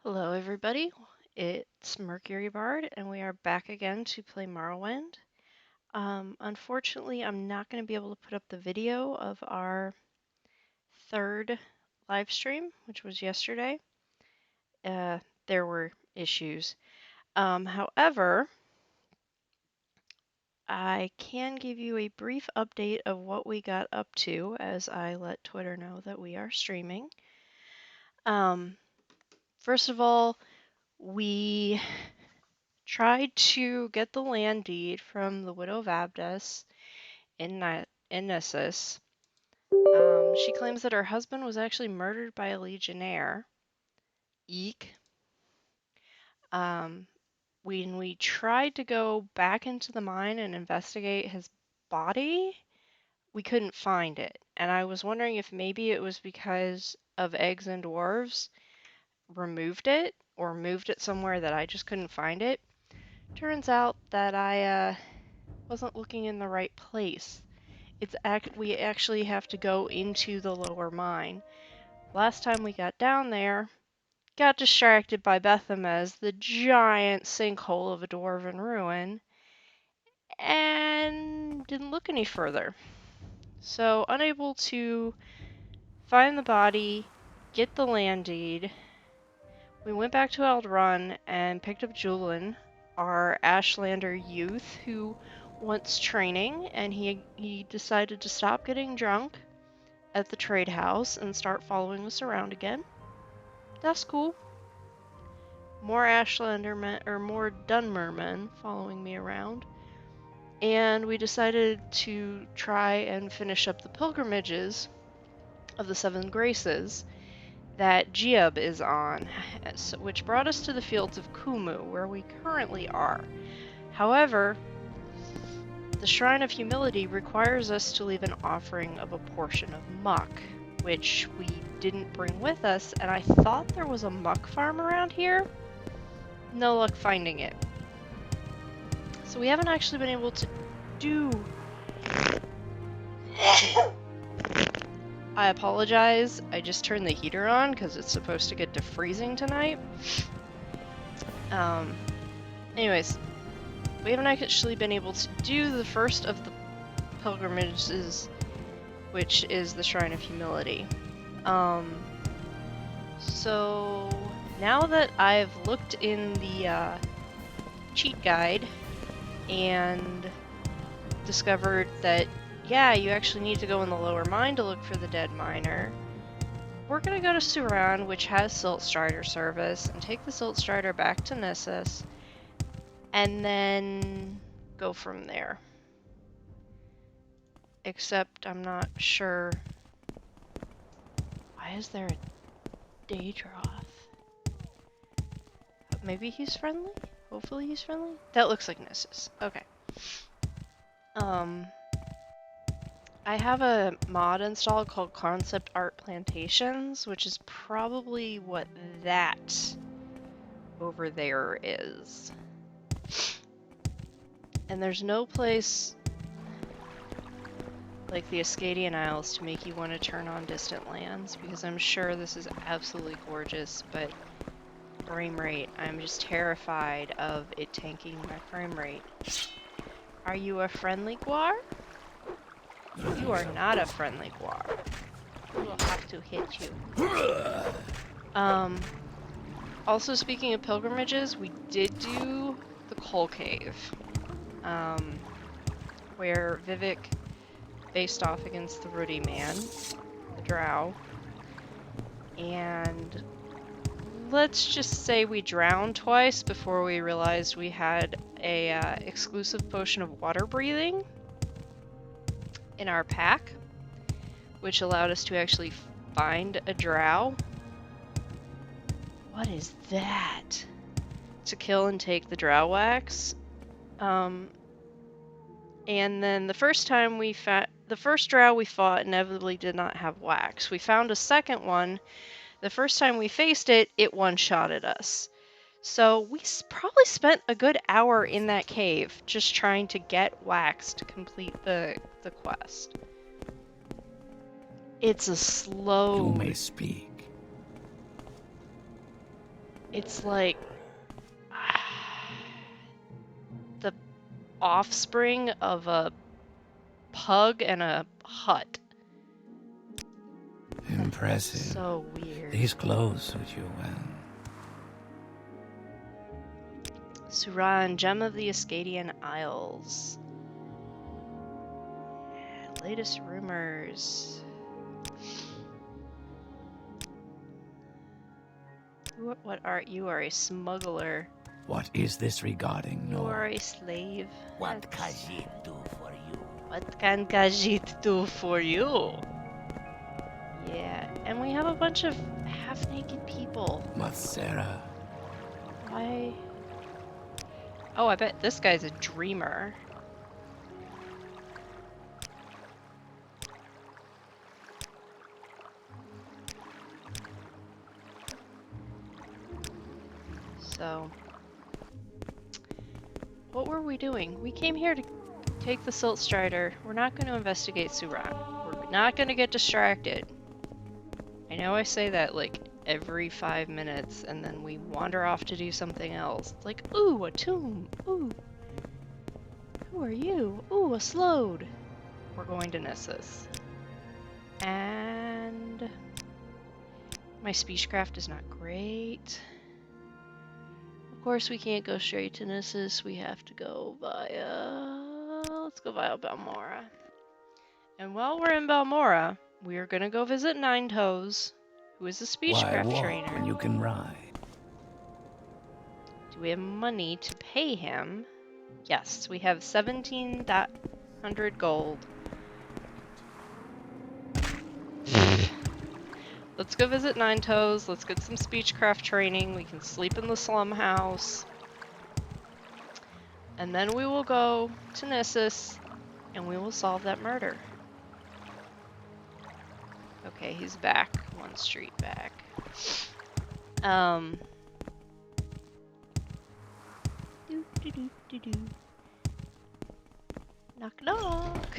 Hello everybody, it's Mercury Bard and we are back again to play Morrowind. Unfortunately, I'm not going to be able to put up the video of our third live stream, which was yesterday. There were issues. However, I can give you a brief update of what we got up to as I let Twitter know that we are streaming. First of all, we tried to get the land deed from the Widow Vabdas in Nessus. She claims that her husband was actually murdered by a legionnaire. Eek. When we tried to go back into the mine and investigate his body, we couldn't find it. And I was wondering if maybe it was because of eggs and dwarves removed it or moved it somewhere that I just couldn't find it. Turns out that I wasn't looking in the right place. We actually have to go into the lower mine. Last time we got down there, got distracted by Bethamez, the giant sinkhole of a dwarven ruin, and didn't look any further. So, unable to find the body, get the land deed, we went back to Eldrun and picked up Julian, our Ashlander youth who wants training, and he decided to stop getting drunk at the trade house and start following us around again. That's cool. More Ashlandermen, or more Dunmermen following me around. And we decided to try and finish up the pilgrimages of the Seven Graces that Jiub is on, which brought us to the fields of Kumu, where we currently are. However, the Shrine of Humility requires us to leave an offering of a portion of muck, which we didn't bring with us, and I thought there was a muck farm around here. No luck finding it. So we haven't actually been able to do... I apologize, I just turned the heater on because it's supposed to get to freezing tonight. Anyways, we haven't actually been able to do the first of the pilgrimages, which is the Shrine of Humility. So now that I've looked in the cheat guide and discovered that, yeah, you actually need to go in the lower mine to look for the dead miner, we're gonna go to Suran, which has Silt Strider service, and take the Silt Strider back to Nessus, and then go from there. Except I'm not sure. Why is there a Daedroth? Maybe he's friendly? Hopefully he's friendly? That looks like Nessus. Okay. I have a mod installed called Concept Art Plantations, which is probably what that over there is. And there's no place like the Ascadian Isles to make you want to turn on Distant Lands, because I'm sure this is absolutely gorgeous, but frame rate, I'm just terrified of it tanking my frame rate. Are you a friendly Gwar? You are not a friendly Gwar. We will have to hit you. Also, speaking of pilgrimages, we did do the Coal Cave, where Vivek faced off against the Ruddy Man, the Drow, and let's just say we drowned twice before we realized we had a exclusive potion of water breathing in our pack, which allowed us to actually find a drow. What is that? To kill and take the drow wax. And then the first time the first drow we fought inevitably did not have wax. We found a second one. The first time we faced it, it one-shotted us. So we probably spent a good hour in that cave just trying to get wax to complete the quest. It's a slow... You may speak. It's like the offspring of a pug and a hut. Impressive. So weird. These clothes suit you well. Suran, Gem of the Ascadian Isles. Latest rumors. What are you? Are a smuggler. What is this regarding You are Nord? a slave. What That's can sad. she do for you? What can Khajiit do for you? Yeah, and we have a bunch of half-naked people. Matsera. Why? Oh, I bet this guy's a dreamer. So, what were we doing? We came here to take the Silt Strider. We're not going to investigate Suran. We're not going to get distracted. I know I say that like every 5 minutes and then we wander off to do something else. It's like, ooh, a tomb. Ooh. Who are you? Ooh, a Slode. We're going to Nissus. And my speechcraft is not great. Of course, we can't go straight to Nissus. We have to go via... Let's go via Balmora. And while we're in Balmora, we are going to go visit Nine Toes, who is a Why speechcraft walk trainer. when you can ride? Do we have money to pay him? Yes, we have 1,700 gold. Let's go visit Nine Toes. Let's get some speechcraft training. We can sleep in the slum house. And then we will go to Nissus and we will solve that murder. Okay, he's back. One street back. Knock knock.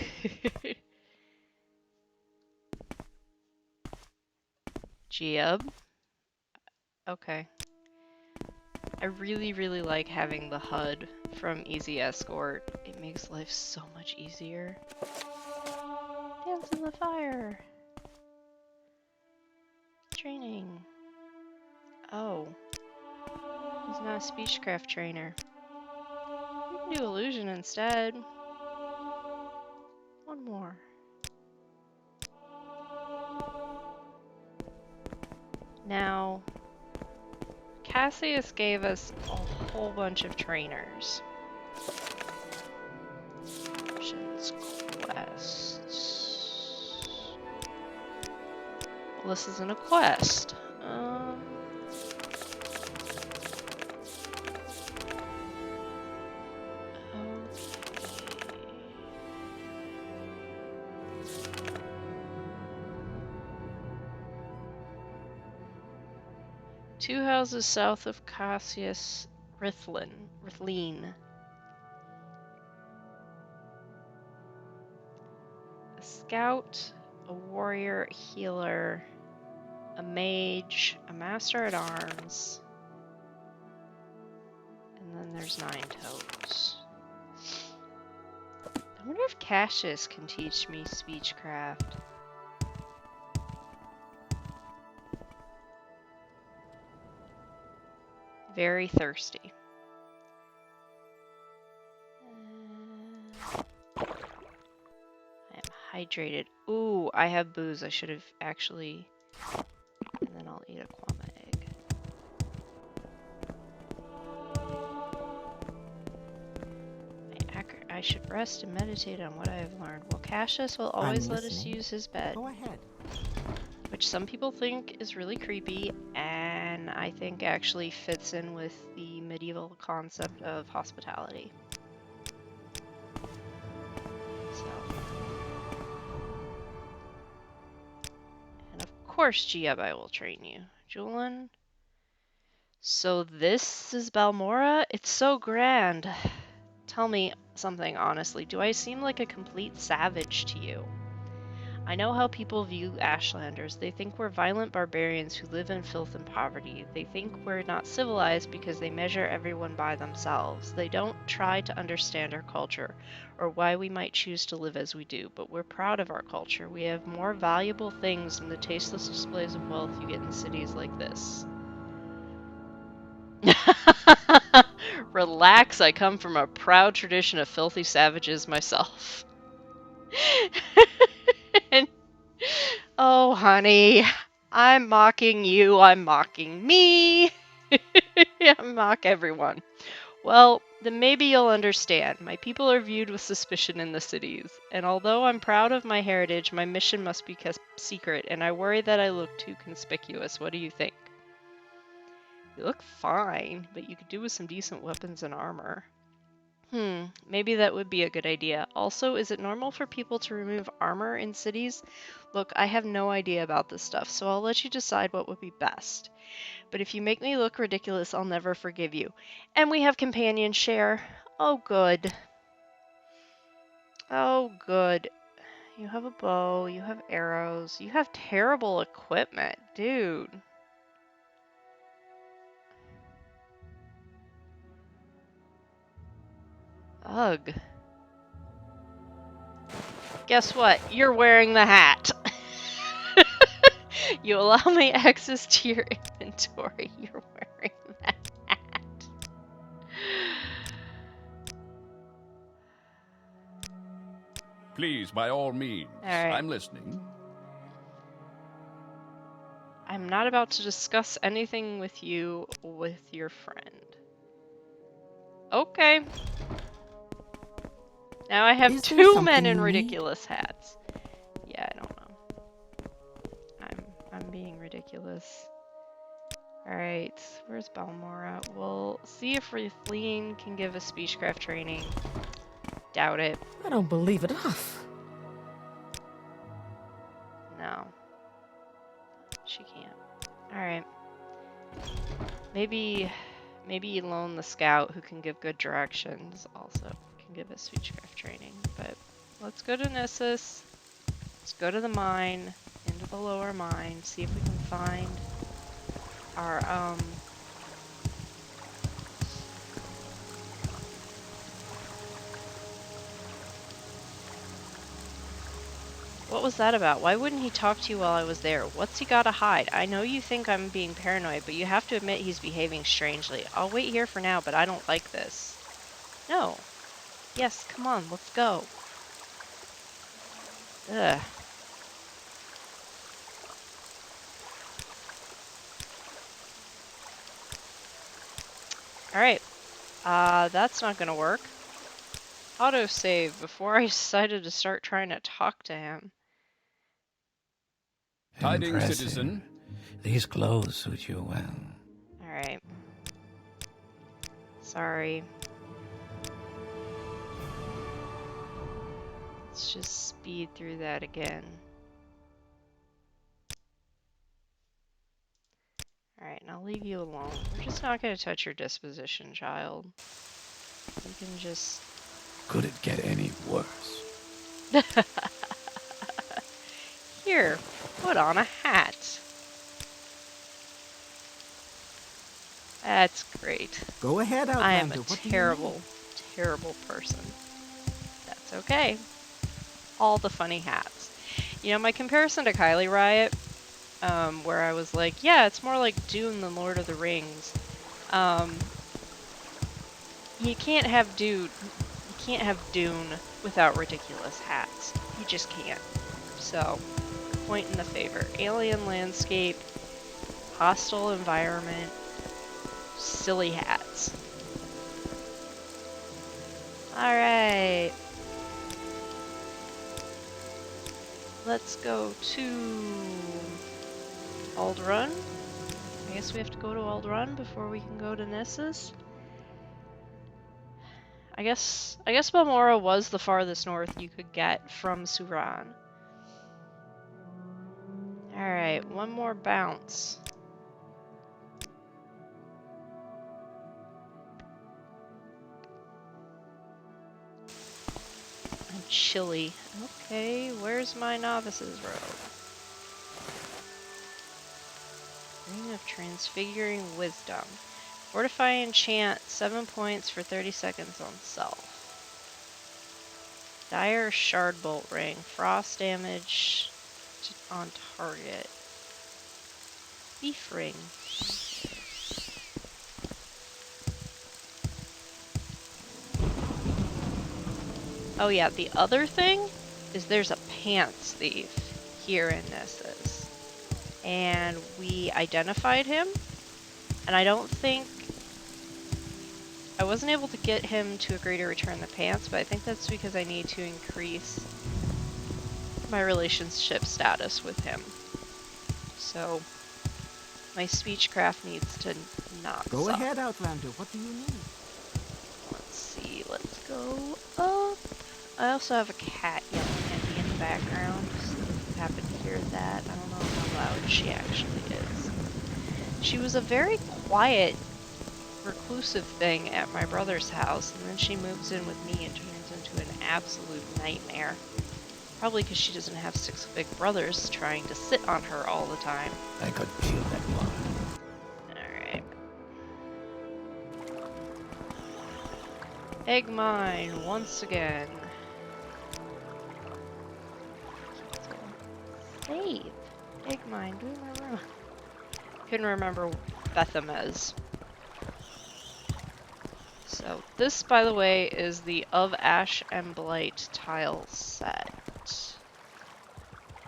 Jiub. Okay. I really, really like having the HUD from Easy Escort. It makes life so much easier. Dance in the fire. Training. Oh. He's not a speechcraft trainer. We can do illusion instead. One more. Now, Cassius gave us a whole bunch of trainers. Options, quests. Well, this isn't a quest. Okay. 2 houses south of Cassius Rithleen. A scout, a warrior, a healer, a mage, a master at arms, and then there's Nine Toes. I wonder if Cassius can teach me speechcraft. Very thirsty. I am hydrated. Ooh, I have booze. I should have actually... And then I'll eat a Kwama egg. I should rest and meditate on what I have learned. Well, Cassius will always let us use his bed. Go ahead. Which some people think is really creepy, and I think actually fits in with the medieval concept of hospitality. So. And of course, Jiub, I will train you. Julian. So this is Balmora? It's so grand. Tell me something honestly. Do I seem like a complete savage to you? I know how people view Ashlanders. They think we're violent barbarians who live in filth and poverty. They think we're not civilized because they measure everyone by themselves. They don't try to understand our culture or why we might choose to live as we do, but we're proud of our culture. We have more valuable things than the tasteless displays of wealth you get in cities like this. Relax, I come from a proud tradition of filthy savages myself. And, oh, honey, I'm mocking you, I'm mocking me. I mock everyone. Well, then maybe you'll understand. My people are viewed with suspicion in the cities, and although I'm proud of my heritage, my mission must be kept secret, and I worry that I look too conspicuous. What do you think? You look fine, but you could do with some decent weapons and armor. Maybe that would be a good idea. Also, is it normal for people to remove armor in cities? Look, I have no idea about this stuff, so I'll let you decide what would be best. But if you make me look ridiculous, I'll never forgive you. And we have companion share. Oh, good. Oh, good. You have a bow, you have arrows, you have terrible equipment, dude. Ugh. Guess what? You're wearing the hat. You allow me access to your inventory. You're wearing that hat. Please, by all means. All right. I'm listening. I'm not about to discuss anything with you with your friend. Okay. Now I have two men in ridiculous hats. Yeah, I don't know. I'm being ridiculous. Alright, where's Balmora? We'll see if Fleeing can give us speechcraft training. Doubt it. I don't believe it. No. She can't. Alright. Maybe Elone the Scout, who can give good directions, also can give us speechcraft training. But let's go to Nissus. Let's go to the mine, into the lower mine, see if we can find our, What was that about? Why wouldn't he talk to you while I was there? What's he gotta hide? I know you think I'm being paranoid, but you have to admit he's behaving strangely. I'll wait here for now, but I don't like this. No. Yes, come on, let's go. Ugh. Alright. That's not gonna work. Autosave before I decided to start trying to talk to him. Tidings, Impressive. citizen. These clothes suit you well. Alright. Sorry. Let's just speed through that again. Alright, and I'll leave you alone. We're just not going to touch your disposition, child. You can just... Could it get any worse? Here, put on a hat. That's great. Go ahead, I am Outlander. a What do you terrible, terrible person. That's okay. All the funny hats. You know, my comparison to Kylie Riot, where I was like, yeah, it's more like Dune than Lord of the Rings. You can't have Dune without ridiculous hats. You just can't. So, point in the favor. Alien landscape, hostile environment, silly hats. Alright. Let's go to Aldrun. I guess we have to go to Aldrun before we can go to Nissus. I guess Balmora was the farthest north you could get from Suran. Alright, one more bounce. I chilly. Okay, where's my novice's robe? Ring of Transfiguring Wisdom. Fortify enchant 7 points for 30 seconds on self. Dire Shard Bolt Ring. Frost damage on target. Beef Ring. Oh yeah, the other thing is there's a pants thief here in Nessus. And we identified him, and I don't think... I wasn't able to get him to agree to return the pants, but I think that's because I need to increase my relationship status with him. So, my speechcraft needs to not Go suck. ahead, Outlander. What do you need? Let's see, let's go up. I also have a cat yelling at me in the background, so if you happen to hear that, I don't know how loud she actually is. She was a very quiet, reclusive thing at my brother's house, and then she moves in with me and turns into an absolute nightmare. Probably because she doesn't have 6 big brothers trying to sit on her all the time. I could feel that one. Alright. Egg mine, once again. Save. Egg mine, do my room. Couldn't remember Bethamez. So this, by the way, is the Of Ash and Blight tile set.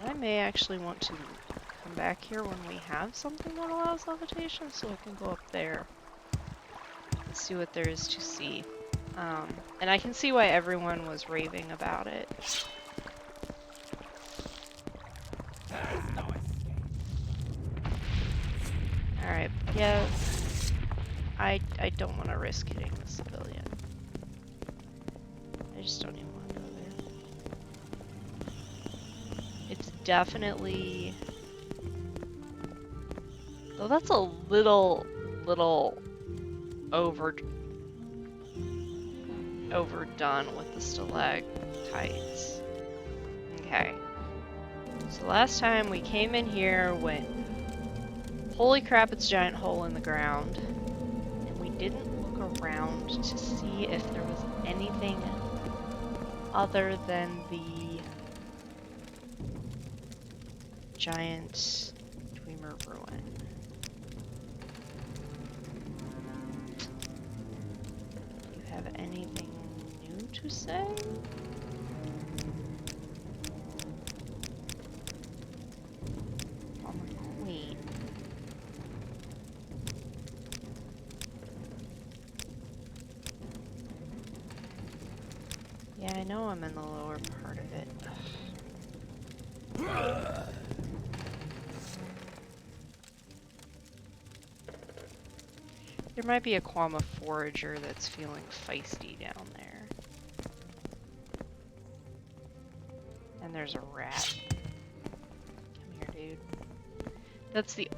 I may actually want to come back here when we have something that allows levitation, so I can go up there and see what there is to see. And I can see why everyone was raving about it. Alright, yeah. I don't want to risk hitting the civilian. I just don't even want to go there. It's definitely... Though that's a little overdone with the stalactites. Okay. So last time we came in here when... Holy crap, it's a giant hole in the ground. And we didn't look around to see if there was anything other than the giant Dreamer ruin. Do you have anything new to say? On the Queen. Yeah, I know I'm in the lower part of it. There might be a Quama forager that's feeling feisty down there. And there's a rat. Come here, dude. That's the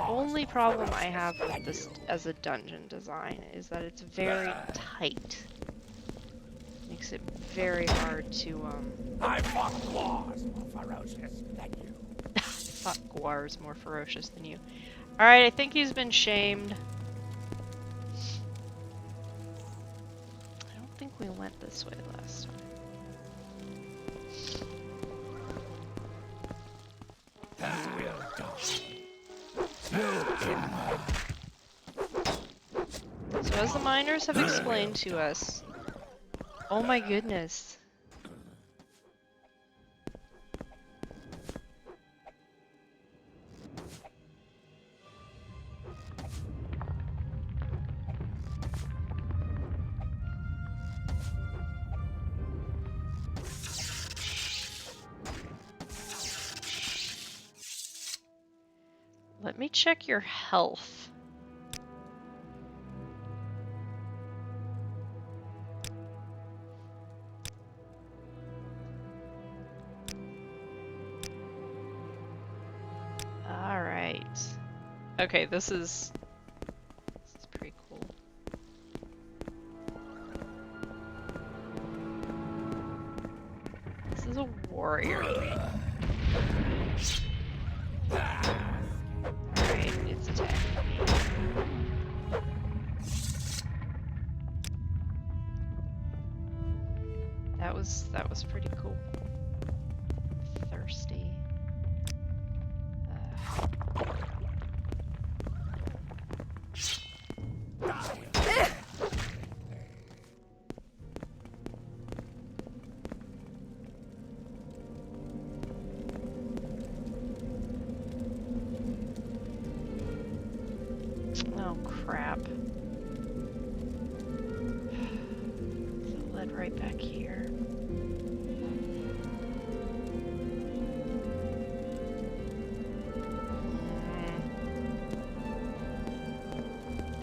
only problem I have with this as a dungeon design is that it's very tight. Makes it very hard to I fought Gwars more ferocious than you. Fuck, Gwar's more ferocious than you. Alright, I think he's been shamed. I don't think we went this way last time. So as the miners have explained to us... Oh my goodness. Let me check your health. Alright. Okay, this is pretty cool. That was pretty cool. Thirsty. Oh crap. So it led right back here.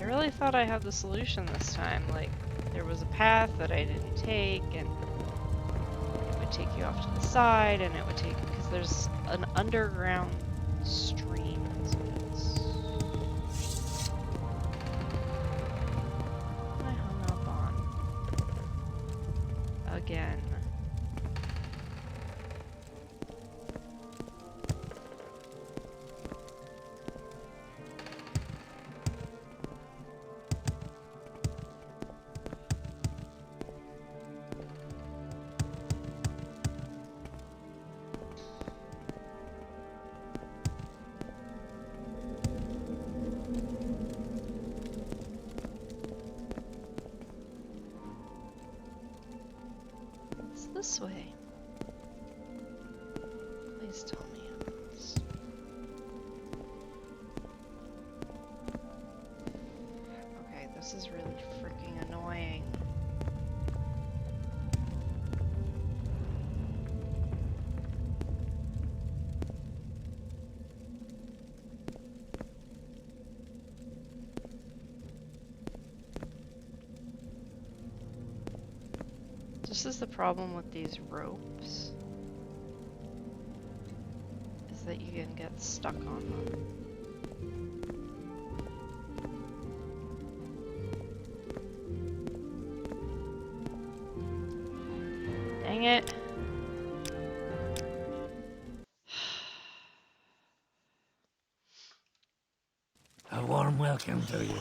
I really thought I had the solution this time. Like, there was a path that I didn't take, and it would take you off to the side, and it would take, because there's an underground stream. So it's... I hung up on again. This way. Please tell me it was. Okay, this is really freaking annoying. This is the problem with these ropes, is that you can get stuck on them. Dang it. A warm welcome to you.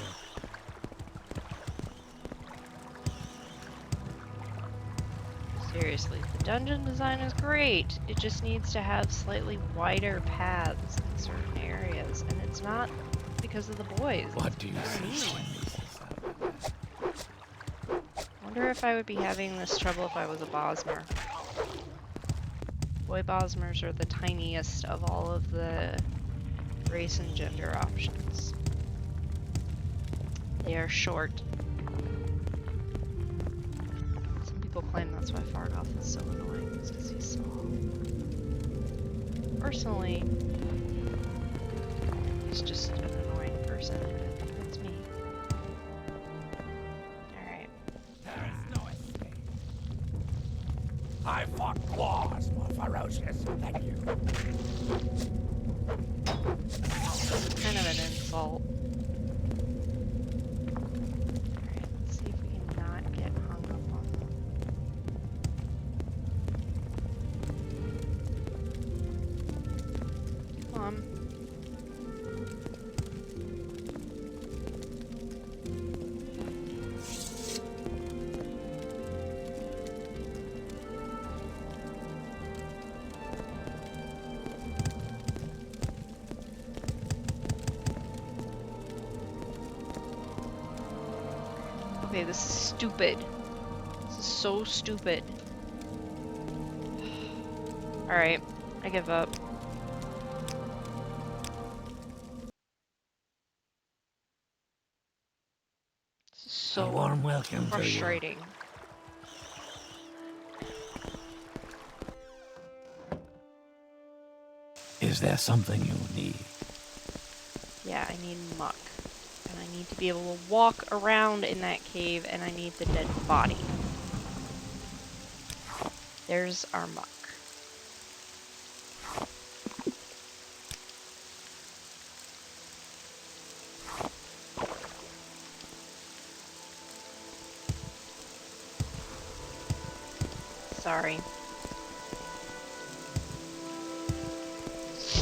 Seriously, the dungeon design is great. It just needs to have slightly wider paths in certain areas, and it's not because of the boys. What do you Me. see? I wonder if I would be having this trouble if I was a Bosmer. Boy Bosmers are the tiniest of all of the race and gender options. They are short. Some people claim that's why Fargoth is so annoying, is because he's small. Personally, he's just an annoying person. That's me. Alright. There is no escape. I fought claws more ferocious than you. Kind of an insult. Alright, let's see if we can not get hung up on them. Come on. Okay, this is stupid. This is so stupid. Alright, I give up. This is A so warm welcome to you. frustrating. Is there something you need? Yeah, I need muck. And I need to be able to walk around in that cave, and I need the dead body. There's our muck. Sorry.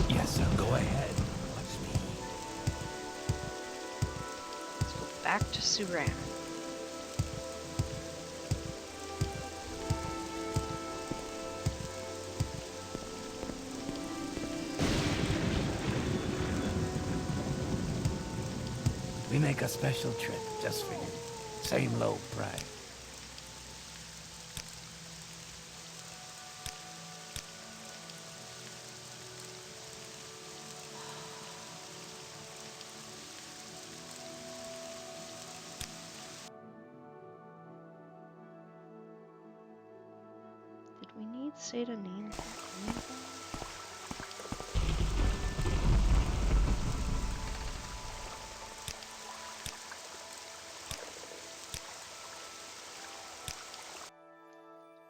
Yes, sir. Go ahead. Watch me. Let's go back to Suran. We make a special trip just for you. Same low price. Did we need Satanine?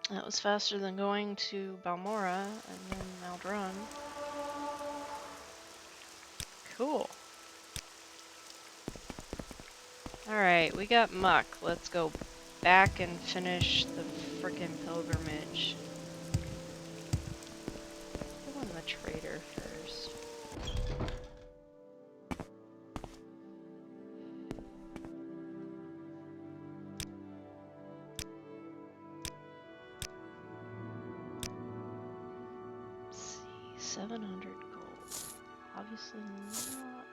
That was faster than going to Balmora and then Aldrun. Cool. Alright, we got muck. Let's go back and finish the frickin' pilgrimage. Go on the trader first. Let's see, 700 gold. Obviously not.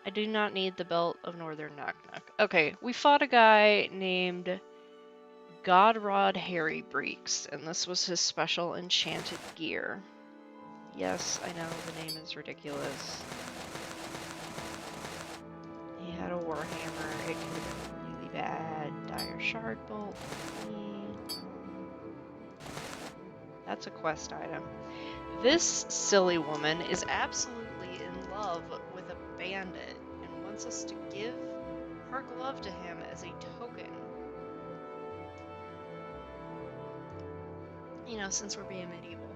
I do not need the belt of Northern Knock Knock. Okay, we fought a guy named Godrod Harry Breeks, and this was his special enchanted gear. Yes, I know the name is ridiculous. He had a warhammer. It could have been really bad. Dire shard bolt. That's a quest item. This silly woman is absolutely in love with a bandit and wants us to give her glove to him as a token. You know, since we're being medieval.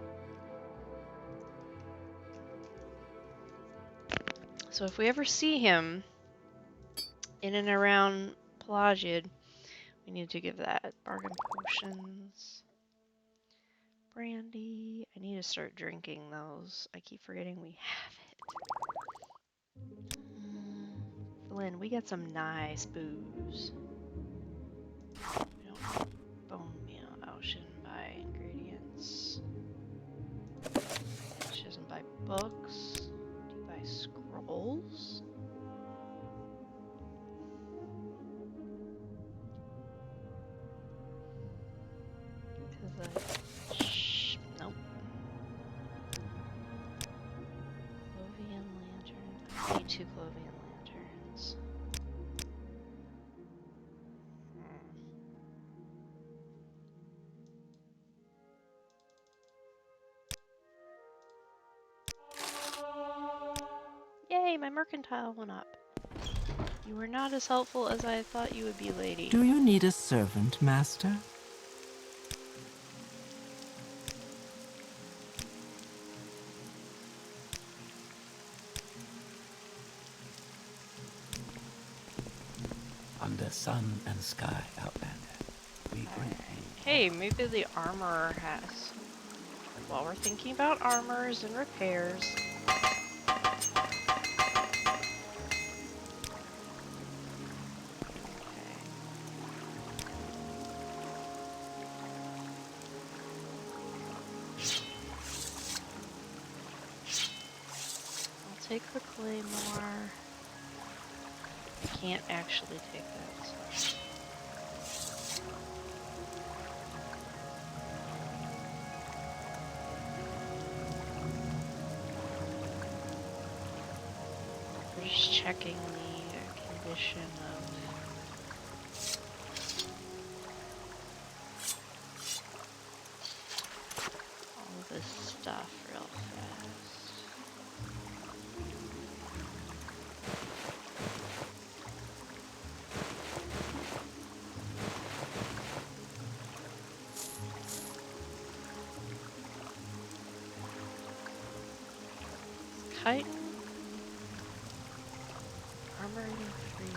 So if we ever see him in and around Pelagiad, we need to give that. Bargain potions. Brandy. I need to start drinking those. I keep forgetting we have it. Lynn, we got some nice booze. We don't need bone meal. Oh, she doesn't buy ingredients. She doesn't buy books. Do you buy scrolls? Nope. Clovian lantern. I need 2 Clovian lanterns. Yay, my mercantile went up. You were not as helpful as I thought you would be, lady. Do you need a servant, master? Under sun and sky, Outlander. We greet you. Hey, maybe the armorer has. While we're thinking about armors and repairs. I'll take the claymore. I can't actually take that. So. We're just checking the condition of all this stuff real fast. Chitin? Armor rating 3 armor.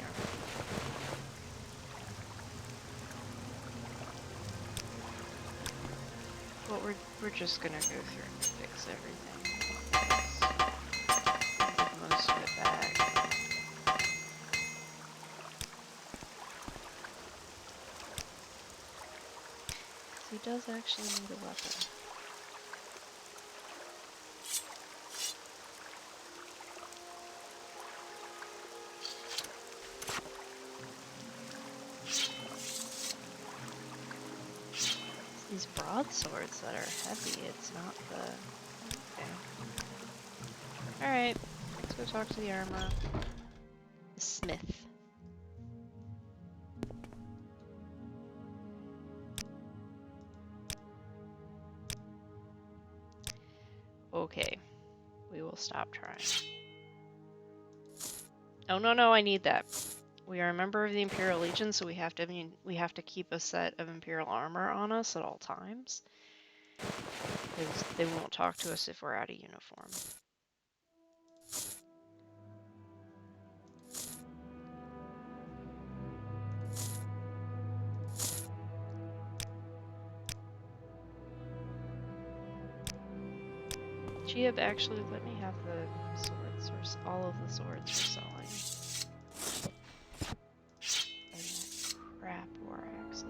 Well, we're just gonna go through and fix everything. Give most of it back. He does actually need a weapon. these broadswords that are heavy. It's not the... Okay. Alright, let's go talk to the armor. The smith. Okay, we will stop trying. Oh no, I need that. We are a member of the Imperial Legion, so we have to keep a set of Imperial armor on us at all times. Because they won't talk to us if we're out of uniform. Jiub, actually, let me have the swords, or all of the swords we're selling. And crap war axes.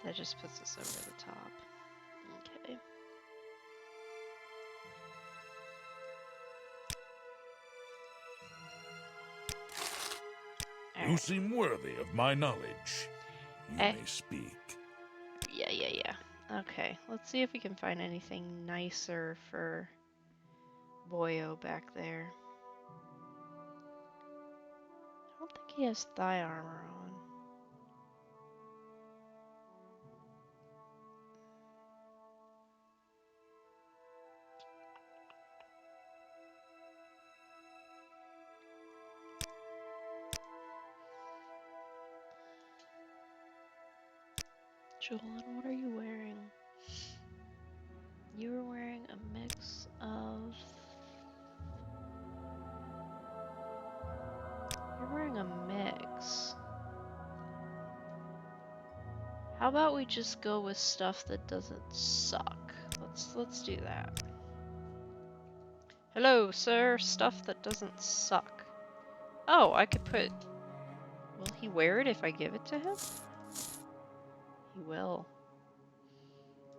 That just puts us over the top. Okay. You seem worthy of my knowledge. You may speak. Yeah. Okay, let's see if we can find anything nicer for Boyo back there. I don't think he has thigh armor on. Julian, what are you wearing? You were wearing a mix of... You're wearing a mix. How about we just go with stuff that doesn't suck? Let's do that. Hello, sir. Stuff that doesn't suck. Oh, I could put... Will he wear it if I give it to him? He will.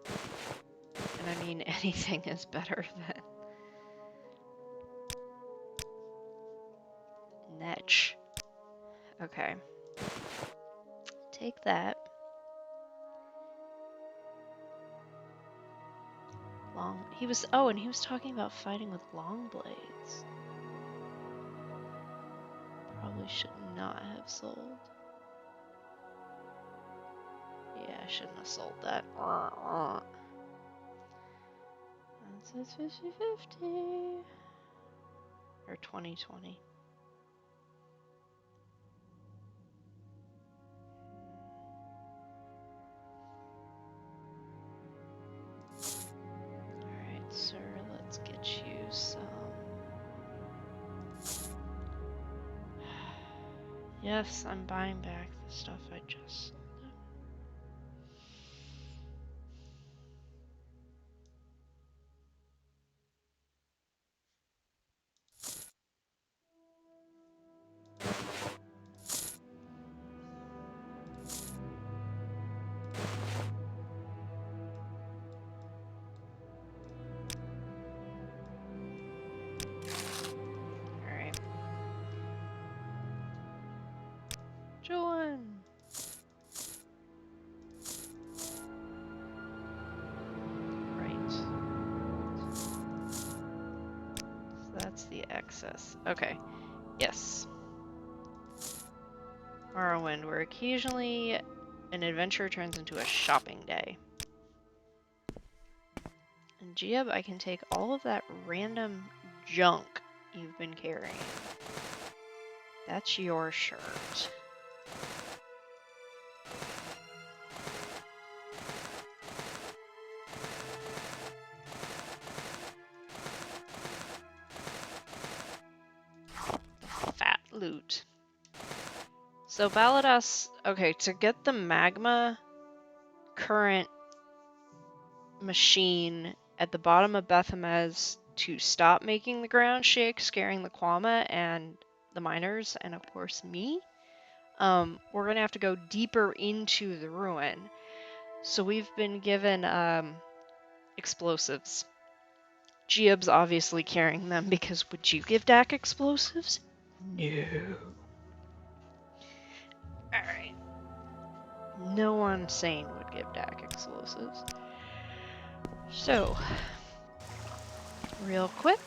And I mean, anything is better than... Netch. Okay. Take that. And he was talking about fighting with long blades. Probably should not have sold. Yeah, I shouldn't have sold that. That says 50-50. Or 20-20. Alright, sir, let's get you some... Yes, I'm buying back the stuff I just sold. Alright. Joan! Right. So that's the excess. Okay. Yes. Morrowind, where occasionally an adventure turns into a shopping day. And Jiub, I can take all of that random junk you've been carrying. That's your shirt. Fat loot. So Vabdas, okay, to get the magma current machine at the bottom of Bethamez to stop making the ground shake, scaring the Kwama and the miners, and of course me, we're gonna have to go deeper into the ruin. So we've been given explosives. Jiub's obviously carrying them because would you give Dak explosives? No. Alright. No one sane would give Dak explosives. So, real quick,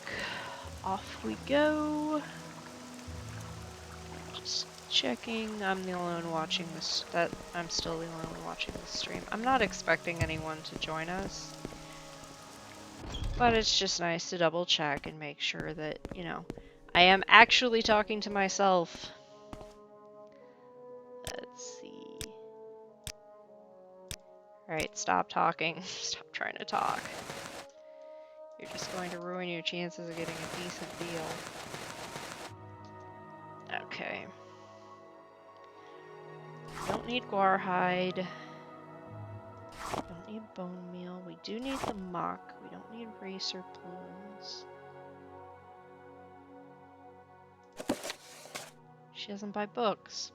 off we go. Just checking. I'm the only one watching this. I'm still the only one watching this stream. I'm not expecting anyone to join us, but it's just nice to double check and make sure that, you know, I am actually talking to myself. Let's see. Alright, stop talking. Stop trying to talk. You're just going to ruin your chances of getting a decent deal. Okay. Don't need Guarhide. Don't need bone meal. We do need the muck. We don't need racer plumes. She doesn't buy books.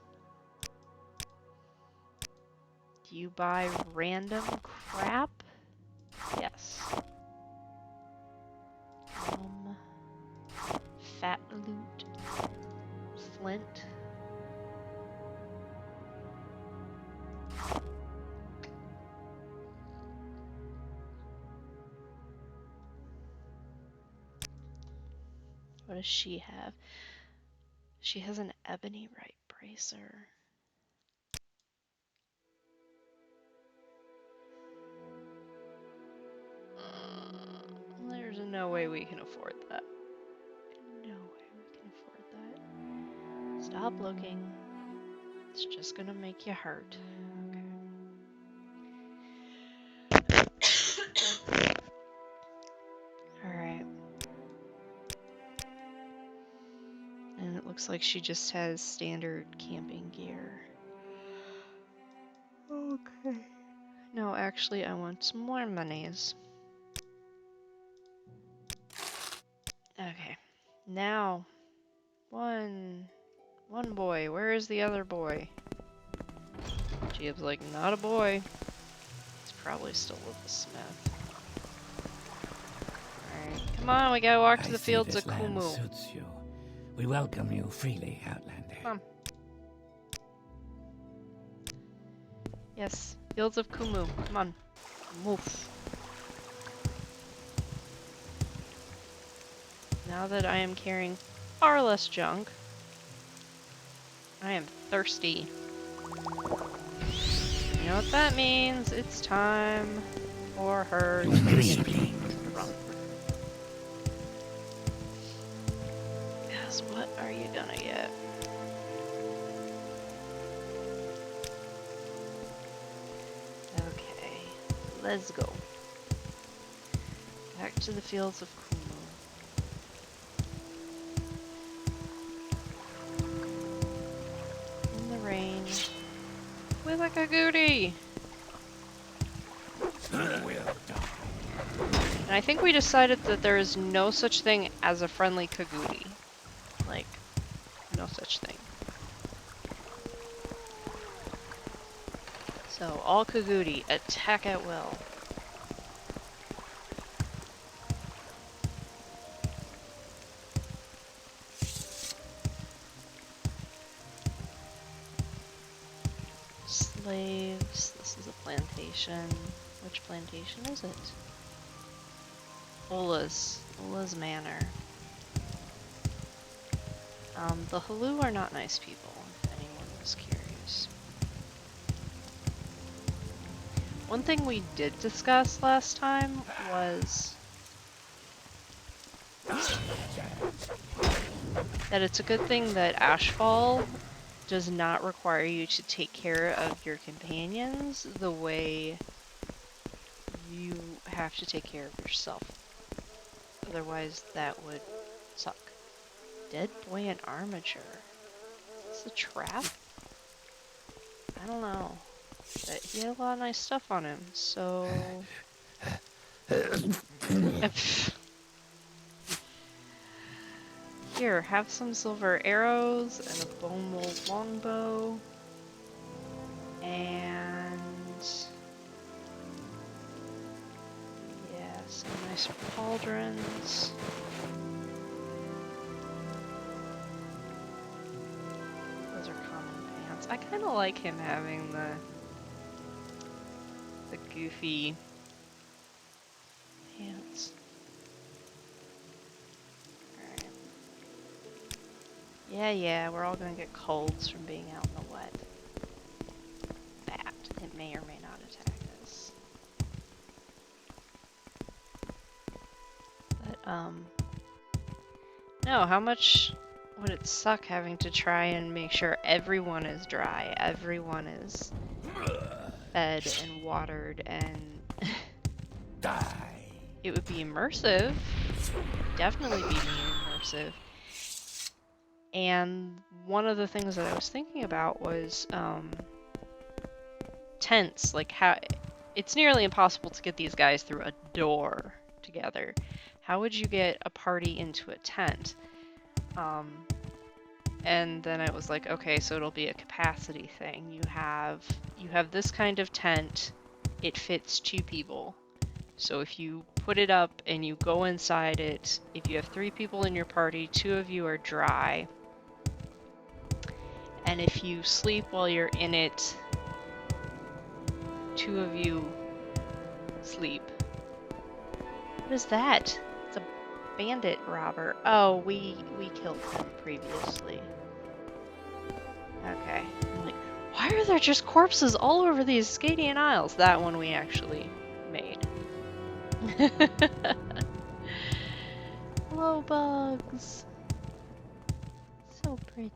Do you buy random crap? Yes. Fat loot. Flint. What does she have? She has an ebony right bracer. There's no way we can afford that. No way we can afford that. Stop looking. It's just gonna make you hurt. Okay. Alright. And it looks like she just has standard camping gear. Okay. No, actually, I want some more monies. Okay. Now, one boy. Where is the other boy? Jiub's like, not a boy. He's probably still with the smith. Alright, come on, we gotta walk to the fields of Kumu. Suits you. We welcome you freely, Outlander. Come on. Yes, fields of Kumu. Come on. Move. Now that I am carrying far less junk, I am thirsty. You know what that means? It's time for her to run. Yes, what are you gonna get? Okay, let's go. Back to the fields of Kumu. In the rain. With a Kaguri! And I think we decided that there is no such thing as a friendly Kaguri. Like, no such thing. So, all Kaguri, attack at will. Slaves, this is a plantation. Which plantation is it? Ola's Manor. The Halu are not nice people, if anyone was curious. One thing we did discuss last time was that it's a good thing that Ashfall does not require you to take care of your companions the way you have to take care of yourself. Otherwise, that would suck. Dead boy in armature. Is this a trap? I don't know. But he had a lot of nice stuff on him, so... Here, have some silver arrows and a bone mold longbow. And yeah, some nice pauldrons. Those are common pants. I kind of like him having the goofy pants. Alright. Yeah, we're all gonna get colds from being out in the wet. That. It may or may not attack us. But, no, how much would it suck having to try and make sure everyone is dry, everyone is fed and watered, and Die. it would be immersive. Definitely be immersive. And one of the things that I was thinking about was tents. Like, how it's nearly impossible to get these guys through a door together. How would you get a party into a tent? And then I was like, okay, so it'll be a capacity thing. You have this kind of tent. It fits 2 people. So if you put it up and you go inside it, if you have 3 people in your party, 2 of you are dry. And if you sleep while you're in it, 2 of you sleep. What is that? It's a bandit robber. Oh, we killed him previously. Okay. I'm like, why are there just corpses all over these Scadian Isles? That one we actually made. Hello, bugs. So pretty.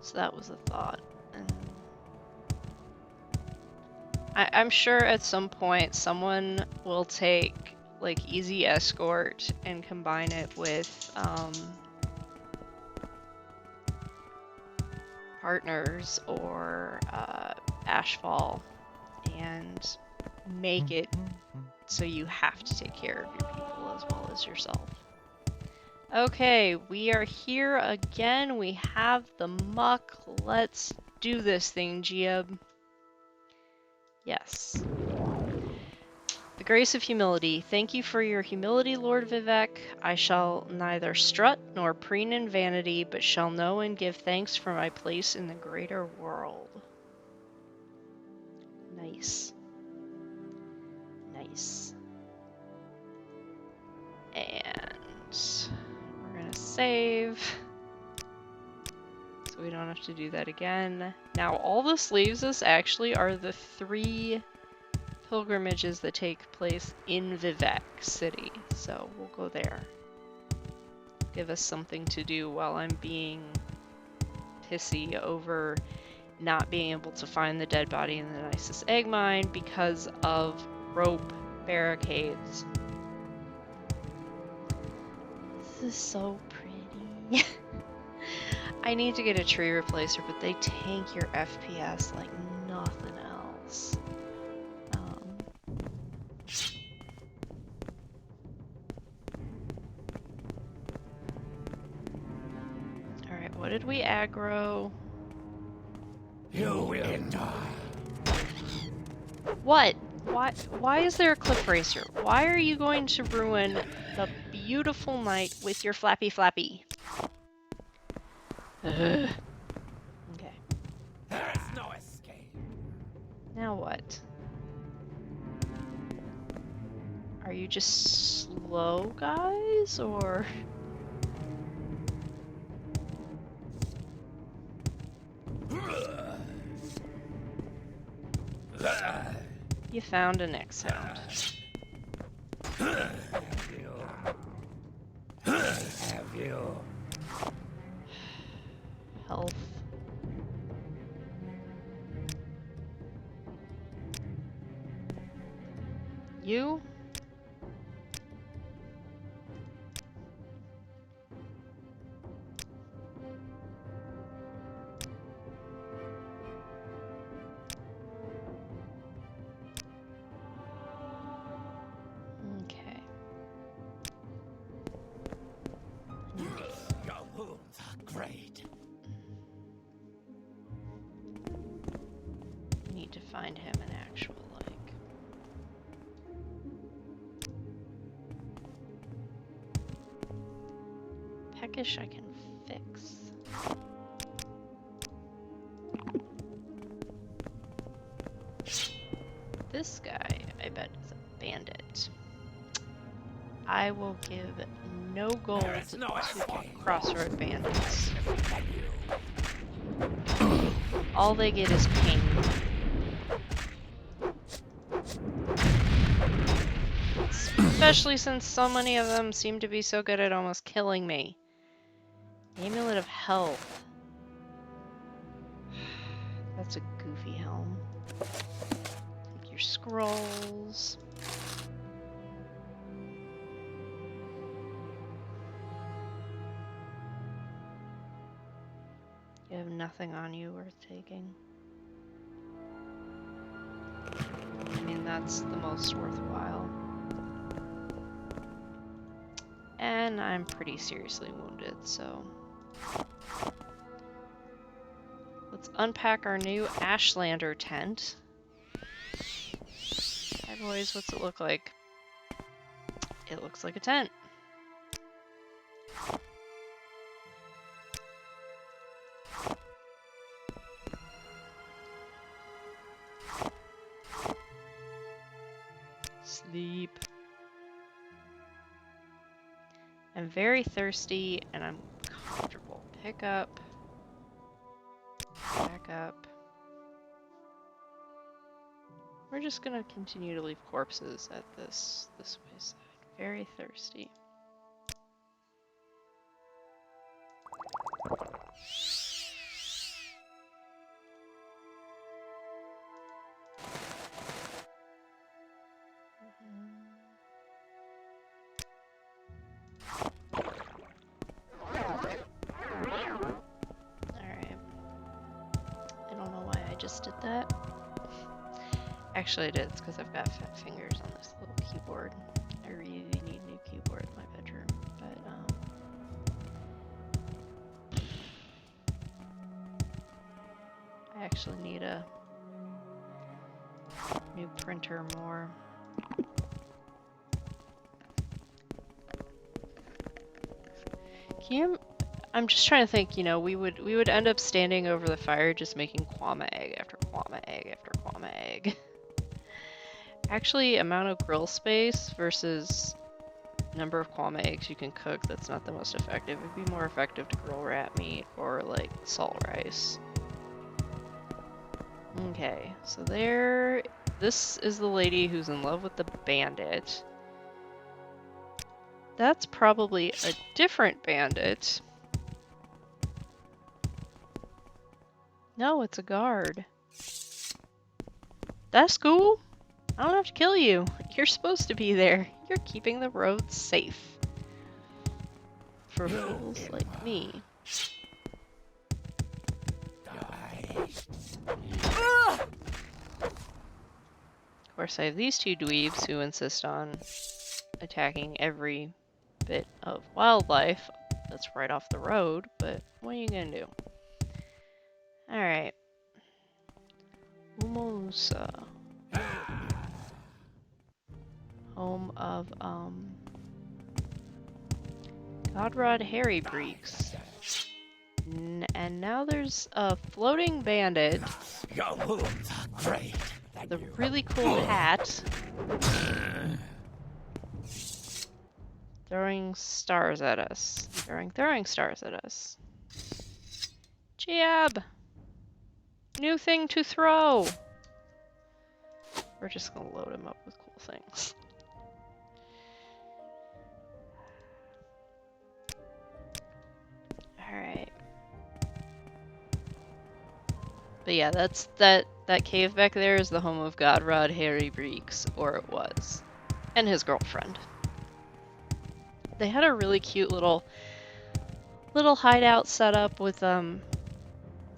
So that was a thought. And I'm sure at some point someone will take like easy escort and combine it with partners or ashfall and make it so you have to take care of your people as well as yourself. Okay, we are here again. We have the muck. Let's do this thing, Jiub. Yes. The grace of humility. Thank you for your humility, Lord Vivek. I shall neither strut nor preen in vanity, but shall know and give thanks for my place in the greater world. Nice. Nice. And we're gonna save, so we don't have to do that again. Now, all this leaves us actually are the 3 pilgrimages that take place in Vivek City, so we'll go there. Give us something to do while I'm being pissy over not being able to find the dead body in the Nisus egg mine because of rope barricades. This is so pretty. I need to get a tree replacer, but they tank your FPS like nothing else. Alright, what did we aggro? You will die. What? Why is there a cliff racer? Why are you going to ruin the beautiful night with your flappy flappy? Ugh. Okay. There is no escape. Now what? Are you just slow, guys, or? You found an X-Hound. Have you? Have you? Health. You? find him in actual, like... Peckish I can fix. This guy, I bet, is a bandit. I will give no gold There is no to escape. crossroad bandits. All they get is pain. Especially since so many of them seem to be so good at almost killing me. Amulet of Health. That's a goofy helm. Take your scrolls. You have nothing on you worth taking. I mean, that's the most worthwhile. And I'm pretty seriously wounded, so... Let's unpack our new Ashlander tent. Hi boys, what's it look like? It looks like a tent. Sleep. I'm very thirsty and I'm comfortable. Pick up. Back up. We're just gonna continue to leave corpses at this wayside. Very thirsty. Alright. I don't know why I just did that. Actually I did, it's because I've got fat fingers on this little keyboard. I really need a new keyboard in my bedroom, but I actually need a new printer more. I'm just trying to think, you know, we would end up standing over the fire just making kwama egg after kwama egg after kwama egg. Actually, amount of grill space versus number of kwama eggs you can cook, that's not the most effective. It'd be more effective to grill rat meat or like salt rice. Okay, so this is the lady who's in love with the bandit. That's probably a different bandit. No, it's a guard. That's cool. I don't have to kill you. You're supposed to be there. You're keeping the roads safe. For fools like me. Of course, I have these two dweebs who insist on attacking every bit of wildlife that's right off the road, but what are you gonna do? Alright. Umusa. Home of, Godrod Harry Breeks. And now there's a floating bandit. Your wounds are great. The really cool hat. Throwing stars at us. Throwing stars at us. Jiub! New thing to throw! We're just gonna load him up with cool things. Alright. But yeah, that cave back there is the home of Godrod Harry Breeks, or it was. And his girlfriend. They had a really cute little hideout set up with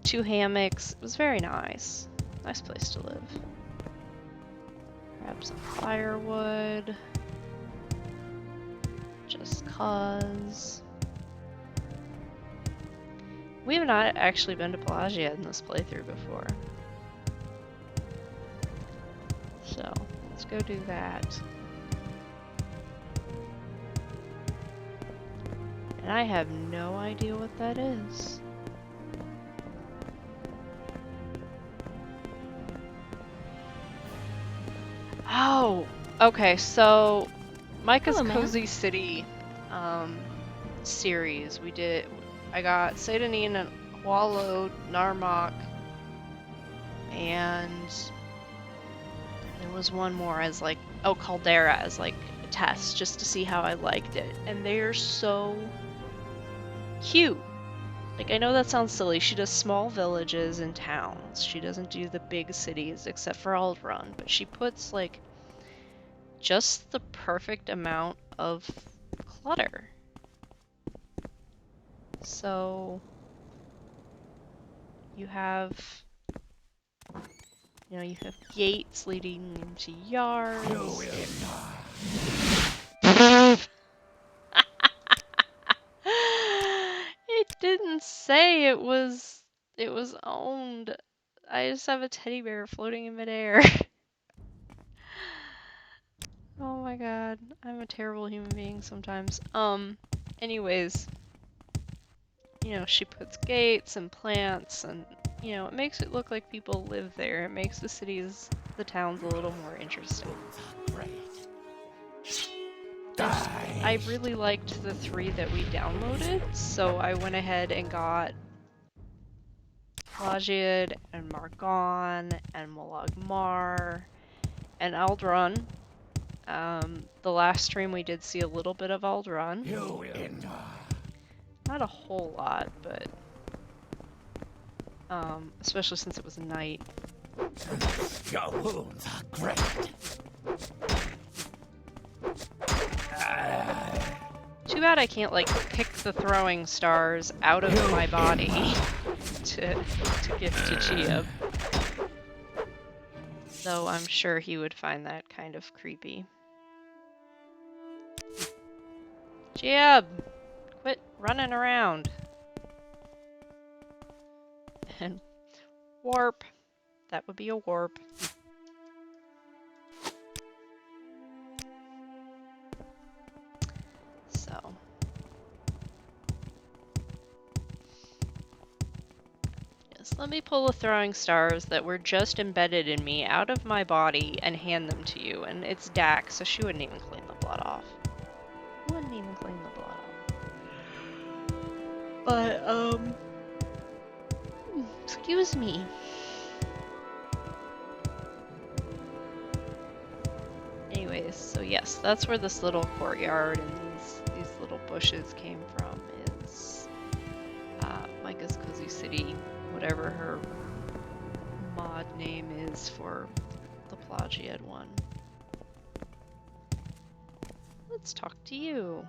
2 hammocks. It was very nice. Nice place to live. Grab some firewood. Just cause. We have not actually been to Pelagia in this playthrough before. So, let's go do that. And I have no idea what that is. Oh! Okay, so Micah's Hello, ma'am. Cozy City series. I got Seidanin and Wallow, Narmak, and there was one more as like, oh, Caldera as like a test just to see how I liked it. And they're so cute. Like, I know that sounds silly. She does small villages and towns. She doesn't do the big cities except for Aldrun, but she puts like just the perfect amount of clutter. So you have, you have gates leading into yards. You will It didn't say it was owned. I just have a teddy bear floating in midair. Oh my god, I'm a terrible human being sometimes. Anyways, she puts gates and plants and, it makes it look like people live there. It makes the towns a little more interesting. great. I really liked the 3 that we downloaded, so I went ahead and got Plagiad and Margon and Molagmar and Aldrun. The last stream we did see a little bit of Aldrun. You will Not a whole lot, but especially since it was night. Your wounds are great. Too bad I can't like pick the throwing stars out of my body to give to Jiub. Though I'm sure he would find that kind of creepy. Jiub! Quit running around. And warp. That would be a warp. So. Yes, let me pull the throwing stars that were just embedded in me out of my body and hand them to you. And it's Dax, so she wouldn't even clean the blood off. Wouldn't even clean the blood off. But, excuse me. Anyways, so yes, that's where this little courtyard and these little bushes came from, is Micah's Cozy City, whatever her mod name is for the Plagiad one. Let's talk to you.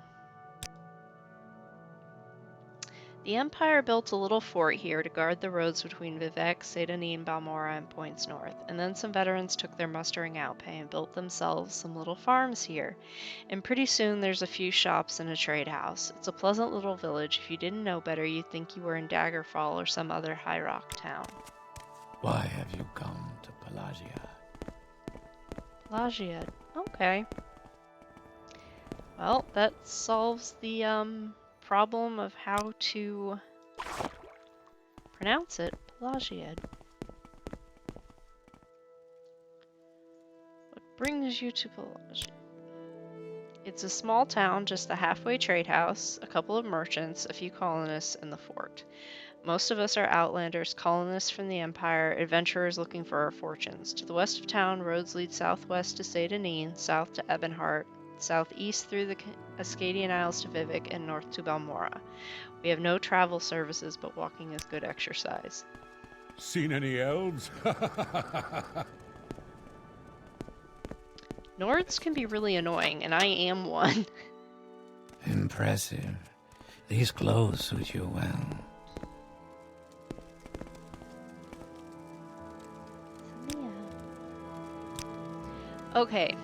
The Empire built a little fort here to guard the roads between Vivec, Seidanin, Balmora, and points north, and then some veterans took their mustering out pay and built themselves some little farms here. And pretty soon there's a few shops and a trade house. It's a pleasant little village. If you didn't know better, you'd think you were in Daggerfall or some other high rock town. Why have you come to Pelagia? Plagiad. Okay. Well, that solves the problem of how to pronounce it. Plagiad. What brings you to Pelagia? It's a small town, just a halfway trade house, a couple of merchants, a few colonists, and the fort. Most of us are outlanders, colonists from the Empire, adventurers looking for our fortunes. To the west of town, roads lead southwest to Seidanin, south to Ebonheart, southeast through the Ascadian Isles to Vivec, and north to Balmora. We have no travel services, but walking is good exercise. Seen any elves? Nords can be really annoying, and I am one. Impressive. These clothes suit you well. Okay,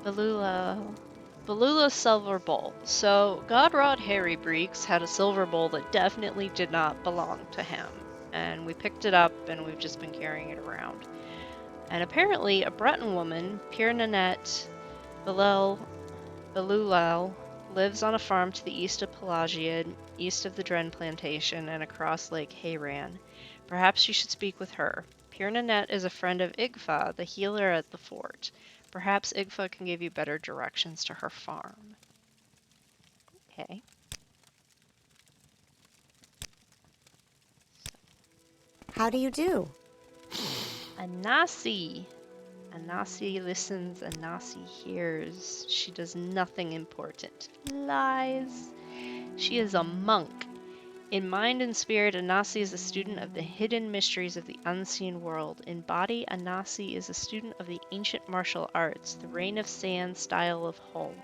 Balula's silver bowl. So, Godrod Harry Breeks had a silver bowl that definitely did not belong to him, and we picked it up and we've just been carrying it around. And apparently, a Breton woman, Pure Nanette Belulal, lives on a farm to the east of Pelagiad, east of the Dren Plantation, and across Lake Hayran. Perhaps you should speak with her. Pure Nanette is a friend of Igfa, the healer at the fort. Perhaps Igfa can give you better directions to her farm. Okay. How do you do? Anasi. Anasi listens, Anasi hears. She does nothing important. Lies. She is a monk. In mind and spirit, Anasi is a student of the hidden mysteries of the unseen world. In body, Anasi is a student of the ancient martial arts, the Rain of Sand style of home.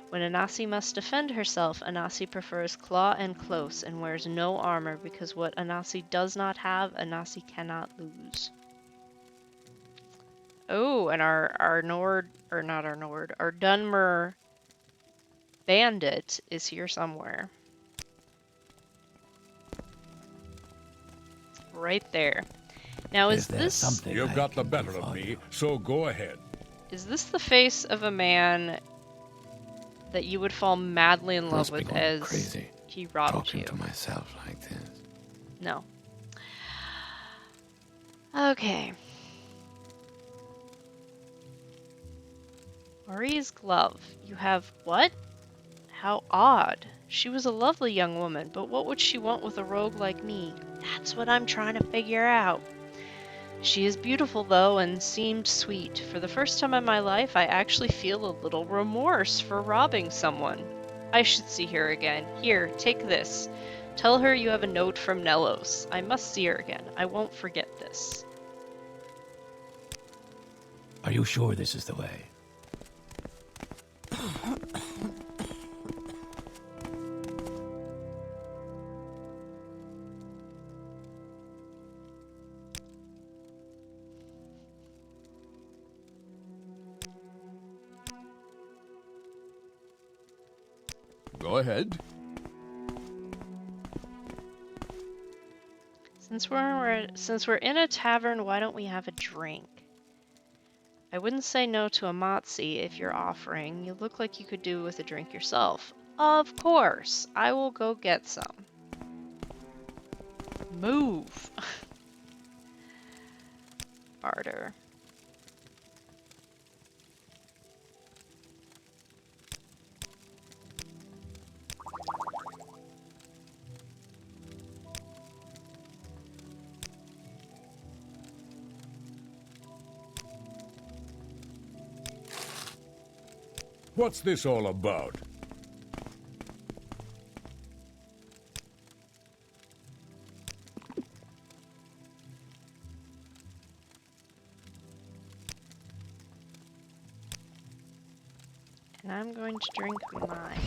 When Anasi must defend herself, Anasi prefers claw and close and wears no armor because what Anasi does not have, Anasi cannot lose. Oh, and our Nord, or not our Nord, our Dunmer bandit is here somewhere. Right there. Now Is there this... something You've I got the can better do of for me, you? so go ahead. Is this the face of a man that you would fall madly in love Must be with going as crazy, he robbed talking you? to myself like this. No. Okay. Marie's glove. You have what? How odd. She was a lovely young woman, but what would she want with a rogue like me? That's what I'm trying to figure out. She is beautiful, though, and seemed sweet. For the first time in my life, I actually feel a little remorse for robbing someone. I should see her again. Here, take this. Tell her you have a note from Nellos. I must see her again. I won't forget this. Are you sure this is the way? Go ahead. Since we're in a tavern, why don't we have a drink? I wouldn't say no to a mozzie if you're offering. You look like you could do with a drink yourself. Of course. I will go get some. Move. Barter. What's this all about? And I'm going to drink mine.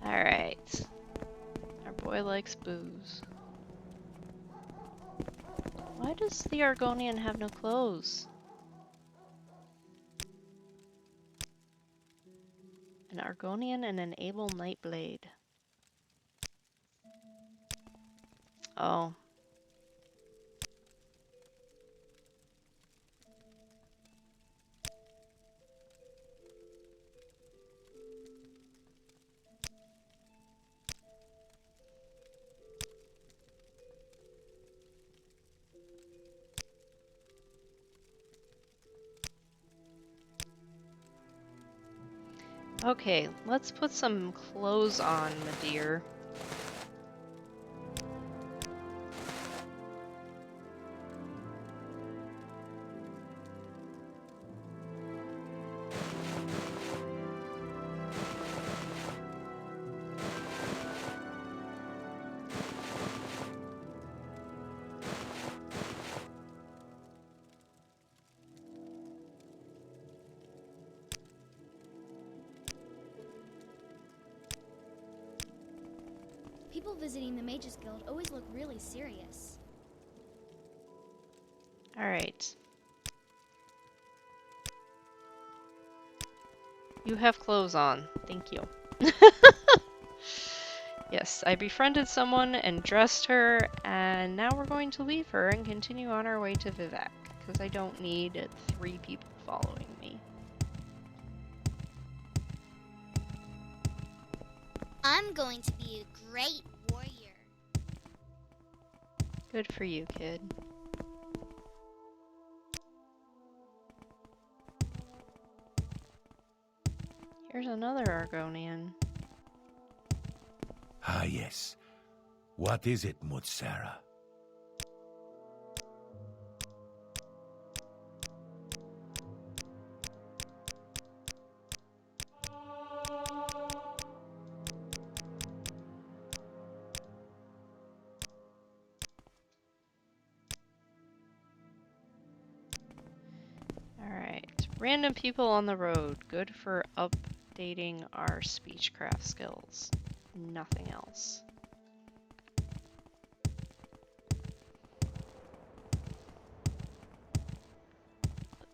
Alright. Our boy likes booze. Why does the Argonian have no clothes? An Argonian and an able Nightblade. Oh. Okay, let's put some clothes on, my dear. People visiting the Mages Guild always look really serious. Alright. You have clothes on. Thank you. Yes, I befriended someone and dressed her, and now we're going to leave her and continue on our way to Vivek, because I don't need 3 people following me. I'm going to be a great warrior. Good for you, kid. Here's another Argonian. Ah, yes. What is it, Mutsara? Alright, random people on the road. Good for updating our speechcraft skills. Nothing else.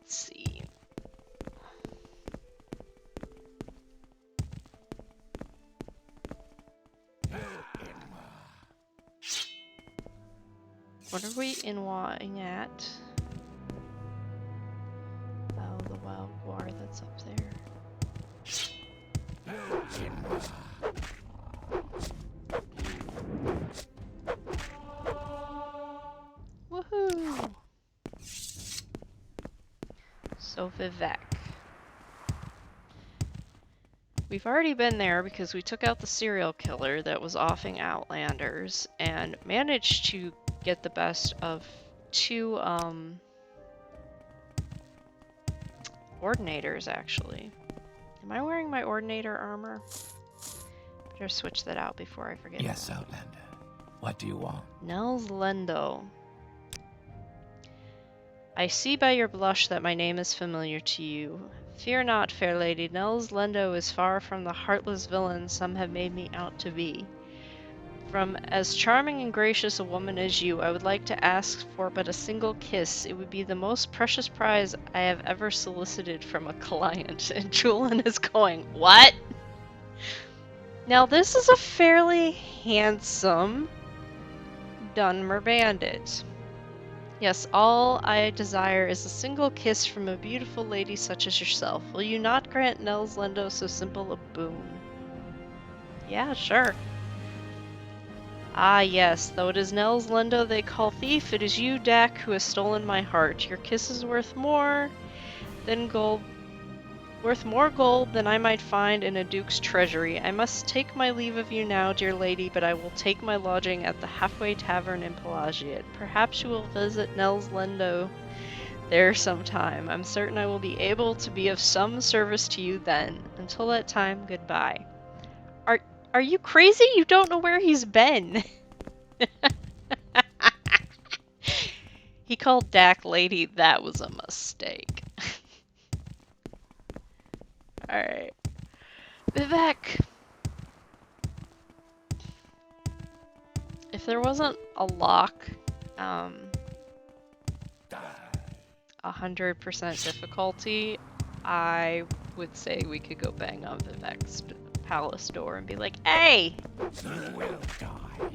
Let's see. What are we inwaing at? Oh, the wild boar that's up there. Woohoo! So Vivek. We've already been there because we took out the serial killer that was offing Outlanders and managed to get the best of 2 Ordinators, actually. Am I wearing my Ordinator armor? Better switch that out before I forget. Yes, Outlander. What do you want? Nels Lendo. I see by your blush that my name is familiar to you. Fear not, fair lady, Nels Lendo is far from the heartless villain some have made me out to be. From as charming and gracious a woman as you, I would like to ask for but a single kiss. It would be the most precious prize I have ever solicited from a client. And Julian is going, what? Now this is a fairly handsome Dunmer bandit. Yes, all I desire is a single kiss from a beautiful lady such as yourself. Will you not grant Nels Lendo so simple a boon? Yeah, sure. Ah, yes, though it is Nels Lendo they call thief, it is you, Dak, who has stolen my heart. Your kiss is worth more gold than I might find in a duke's treasury. I must take my leave of you now, dear lady, but I will take my lodging at the Halfway Tavern in Pelagiate. Perhaps you will visit Nels Lendo there sometime. I'm certain I will be able to be of some service to you then. Until that time, goodbye. Are you crazy? You don't know where he's been. He called Dak lady. That was a mistake. Alright. Vivek! If there wasn't a lock, 100% difficulty, I would say we could go bang on Vivek's palace door and be like, hey! You will die.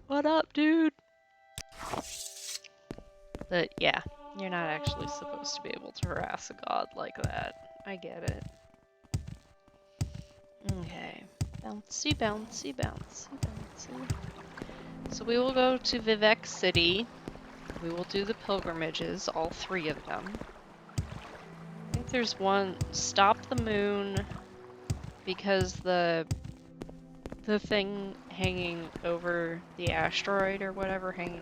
What up, dude? But yeah, you're not actually supposed to be able to harass a god like that. I get it. Okay. Bouncy, bouncy, bouncy, bouncy. So we will go to Vivek City. We will do the pilgrimages, all 3 of them. I think there's one, stop the moon, because the thing hanging over the asteroid or whatever, the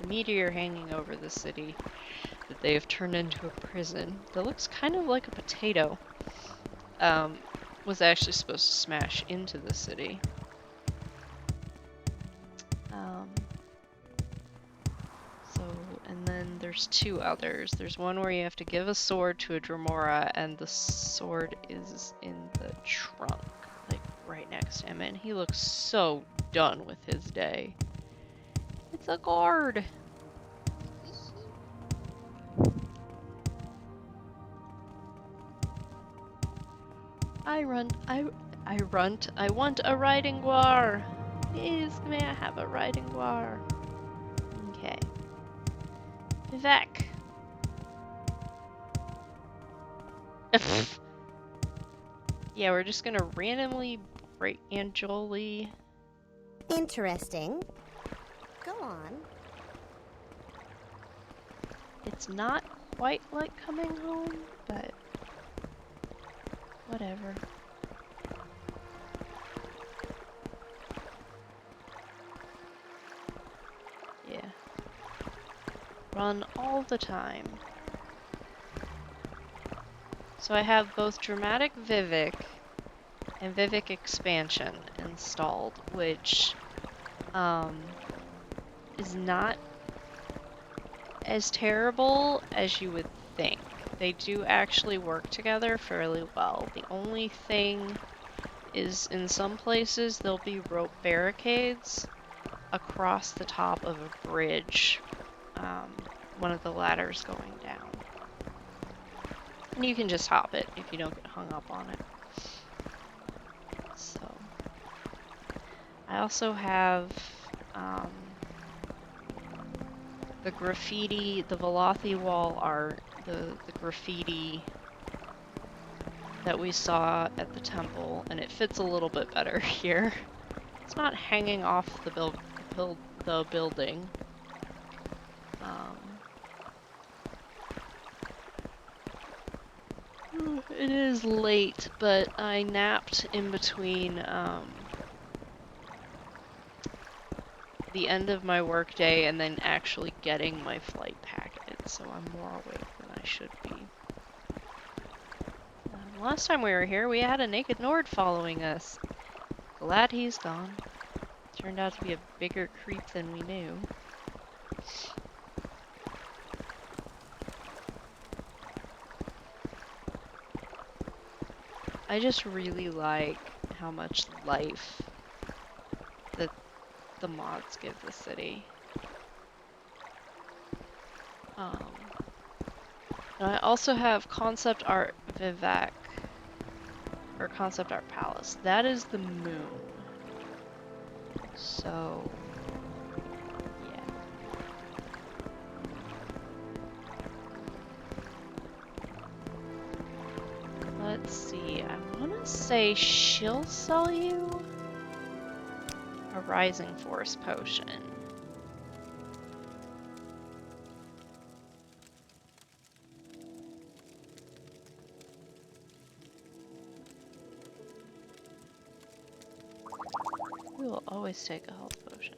meteor hanging over the city that they have turned into a prison that looks kind of like a potato, was actually supposed to smash into the city. And then there's 2 others. There's one where you have to give a sword to a Dremora, and the sword is in the trunk, like right next to him, and he looks so done with his day. It's a guard! I want a riding guar. Please, may I have a riding guar? Okay. Vivek. Yeah, we're just gonna randomly break Anjoli. Interesting. Go on. It's not quite like coming home, but whatever. Yeah. Run all the time. So I have both Dramatic Vivek and Vivek Expansion installed, which is not as terrible as you would think. They do actually work together fairly well. The only thing is in some places there'll be rope barricades across the top of a bridge, one of the ladders going down. And you can just hop it if you don't get hung up on it. So, I also have the graffiti, the Velothi wall art, the graffiti that we saw at the temple, and it fits a little bit better here. It's not hanging off the building. It is late, but I napped in between the end of my workday and then actually getting my flight packet, so I'm more awake than I should be. Last time we were here, we had a naked Nord following us. Glad he's gone. Turned out to be a bigger creep than we knew. I just really like how much life that the mods give the city. And I also have Concept Art Vivek, or Concept Art Palace. That is the moon. So, yeah. Let's see, I want to say she'll sell you a Rising Force potion. We will always take a health potion.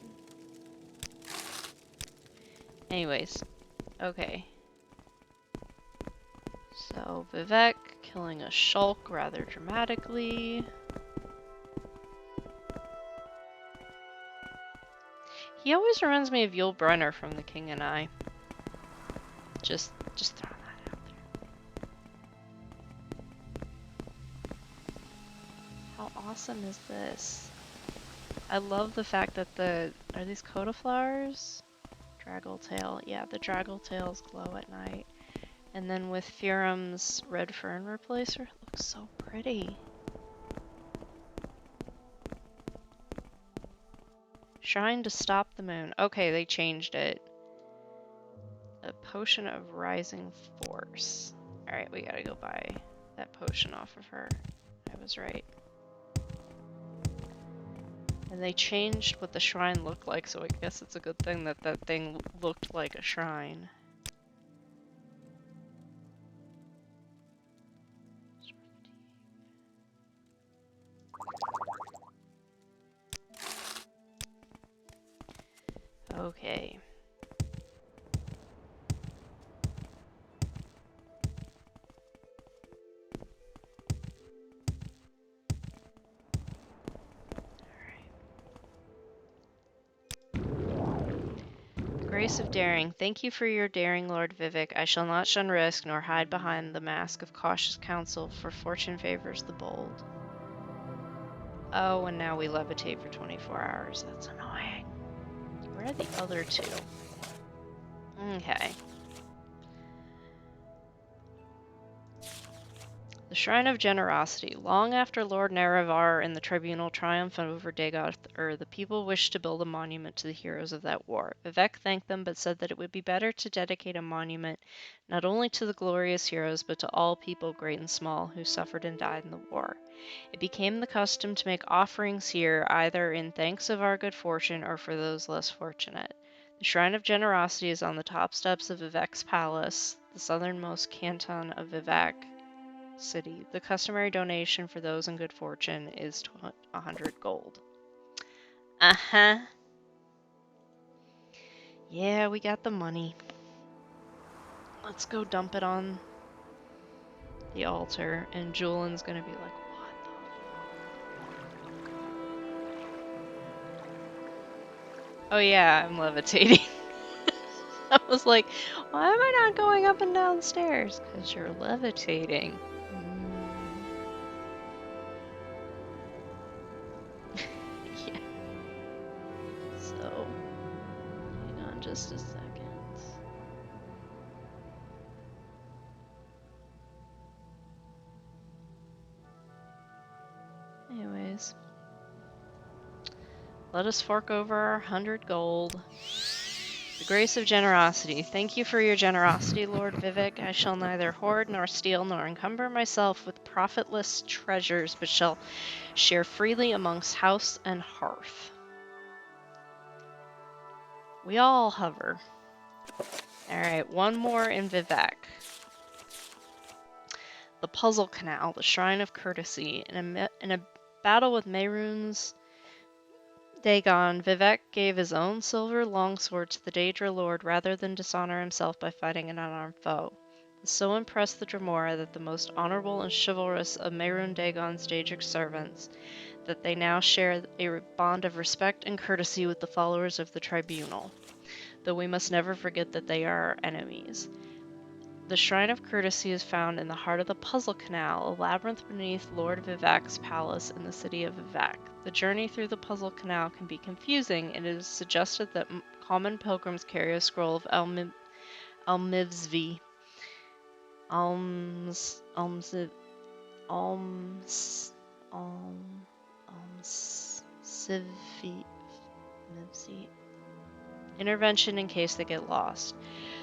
Anyways, okay. So, Vivek killing a Shulk rather dramatically. He always reminds me of Yul Brynner from The King and I. Just throwing that out there. How awesome is this? I love the fact that are these Coda flowers? Draggletail. Yeah, the Draggletails glow at night. And then with Firum's red fern replacer, it looks so pretty. Shrine to stop the moon. Okay, they changed it. A potion of rising force. Alright, we gotta go buy that potion off of her. I was right. And they changed what the shrine looked like, so I guess it's a good thing that that thing looked like a shrine. Okay. Grace of Daring. Thank you for your daring, Lord Vivek. I shall not shun risk, nor hide behind the mask of cautious counsel, for fortune favors the bold. Oh, and now we levitate for 24 hours. That's annoying. Where are the other two? Okay. The Shrine of Generosity. Long after Lord Nerevar and the Tribunal triumphed over Dagoth the people wished to build a monument to the heroes of that war. Vivek thanked them, but said that it would be better to dedicate a monument not only to the glorious heroes, but to all people, great and small, who suffered and died in the war. It became the custom to make offerings here, either in thanks of our good fortune or for those less fortunate. The Shrine of Generosity is on the top steps of Vivek's palace, the southernmost canton of Vivek City. The customary donation for those in good fortune is 100 gold. Uh-huh. Yeah, we got the money. Let's go dump it on the altar, and Julian's gonna be like, what the? Oh yeah, I'm levitating. I was like, why am I not going up and down stairs? Because you're levitating. Yeah. So, hang on just a second. Anyways, let us fork over our 100 gold. The grace of generosity. Thank you for your generosity, Lord Vivek. I shall neither hoard nor steal nor encumber myself with profitless treasures, but shall share freely amongst house and hearth. We all hover. Alright, one more in Vivek. The Puzzle Canal, the Shrine of Courtesy. In a battle with Mehrunes Dagon, Vivek gave his own silver longsword to the Daedra Lord rather than dishonor himself by fighting an unarmed foe. This so impressed the Dremora that the most honorable and chivalrous of Mehrunes Dagon's Daedric servants, that they now share a bond of respect and courtesy with the followers of the Tribunal, though we must never forget that they are our enemies. The Shrine of Courtesy is found in the heart of the Puzzle Canal, a labyrinth beneath Lord Vivek's palace in the city of Vivek. The journey through the Puzzle Canal can be confusing, and it is suggested that common pilgrims carry a scroll of Almivsvi. Intervention in case they get lost.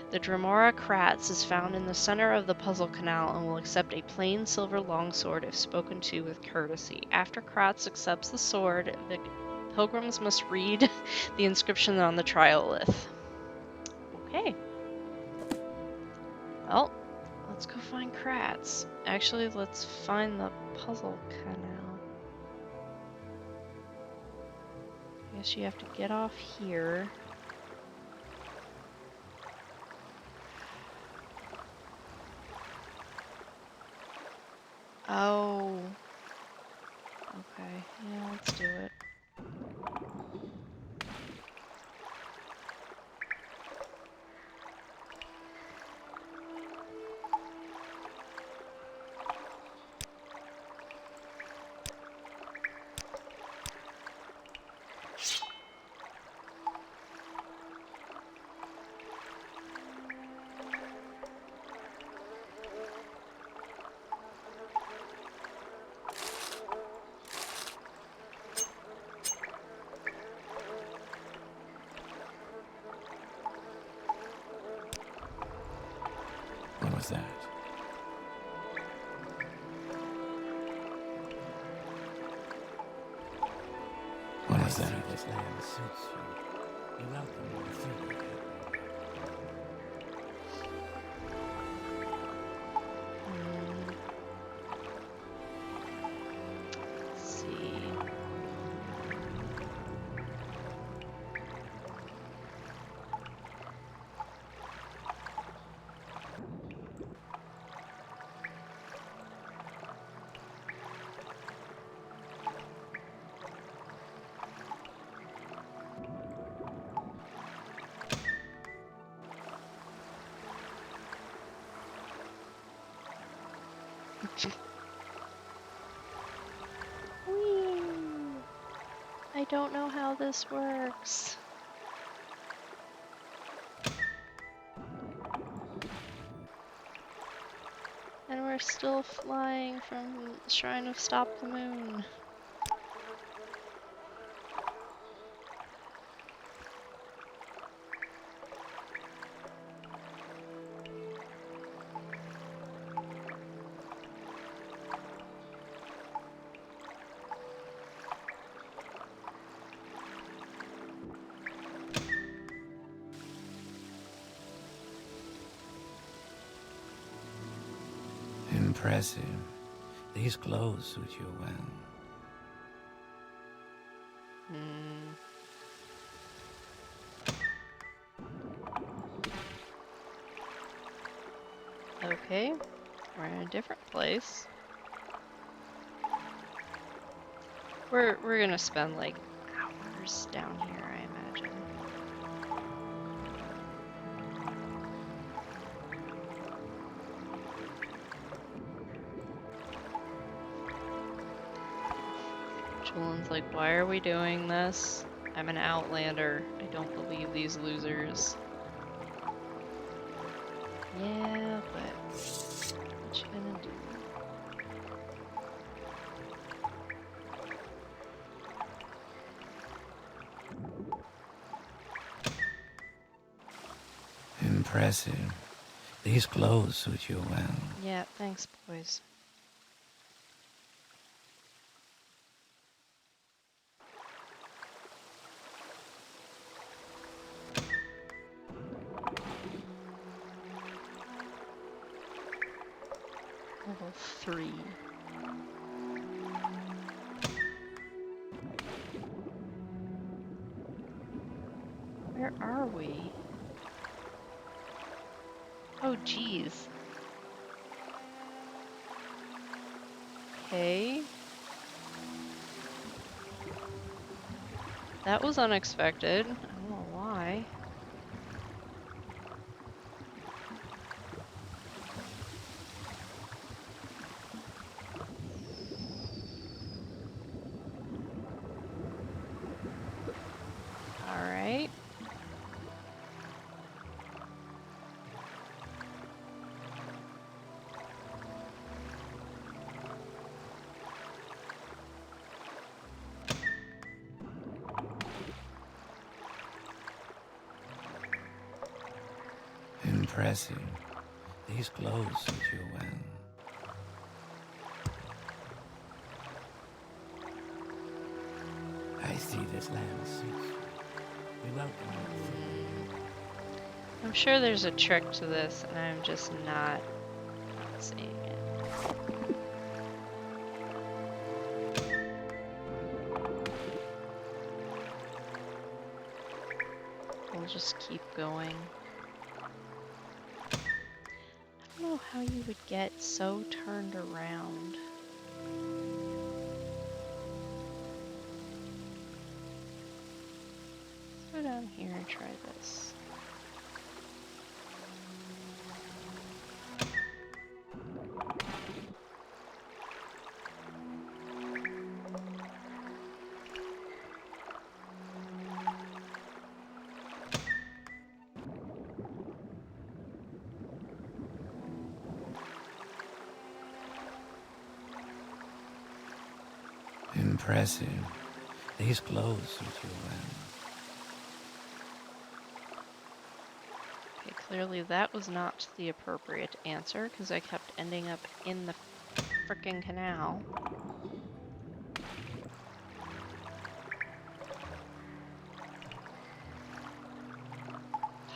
The Dremora Kratz is found in the center of the Puzzle Canal and will accept a plain silver longsword if spoken to with courtesy. After Kratz accepts the sword, the pilgrims must read the inscription on the triolith. Okay. Well, let's go find Kratz. Actually, let's find the Puzzle Canal. I guess you have to get off here. Oh. Okay, yeah, let's do it. What was that? What is that? This land suits you. You're welcome to the field. Let's see. Whee! I don't know how this works. And we're are still flying from the Shrine of Stop the Moon. Impressive. These clothes suit you well. Hmm. Okay, we're in a different place. We're gonna spend like hours down here, I imagine. Julian's like, why are we doing this? I'm an outlander. I don't believe these losers. Yeah, but what you gonna do? Impressive. These clothes suit you well. Yeah, thanks, boys. Level 3. Where are we? Oh, geez. Okay. That was unexpected. I don't know why. Alright. Impressive. These clothes suit you well. I see this land suits you. We welcome you. I'm sure there's a trick to this, and I'm just not seeing it. We'll just keep going. I don't know how you would get so turned around. Let's go down here and try this. Impressive. These clothes suit you well. Okay, clearly that was not the appropriate answer because I kept ending up in the frickin' canal.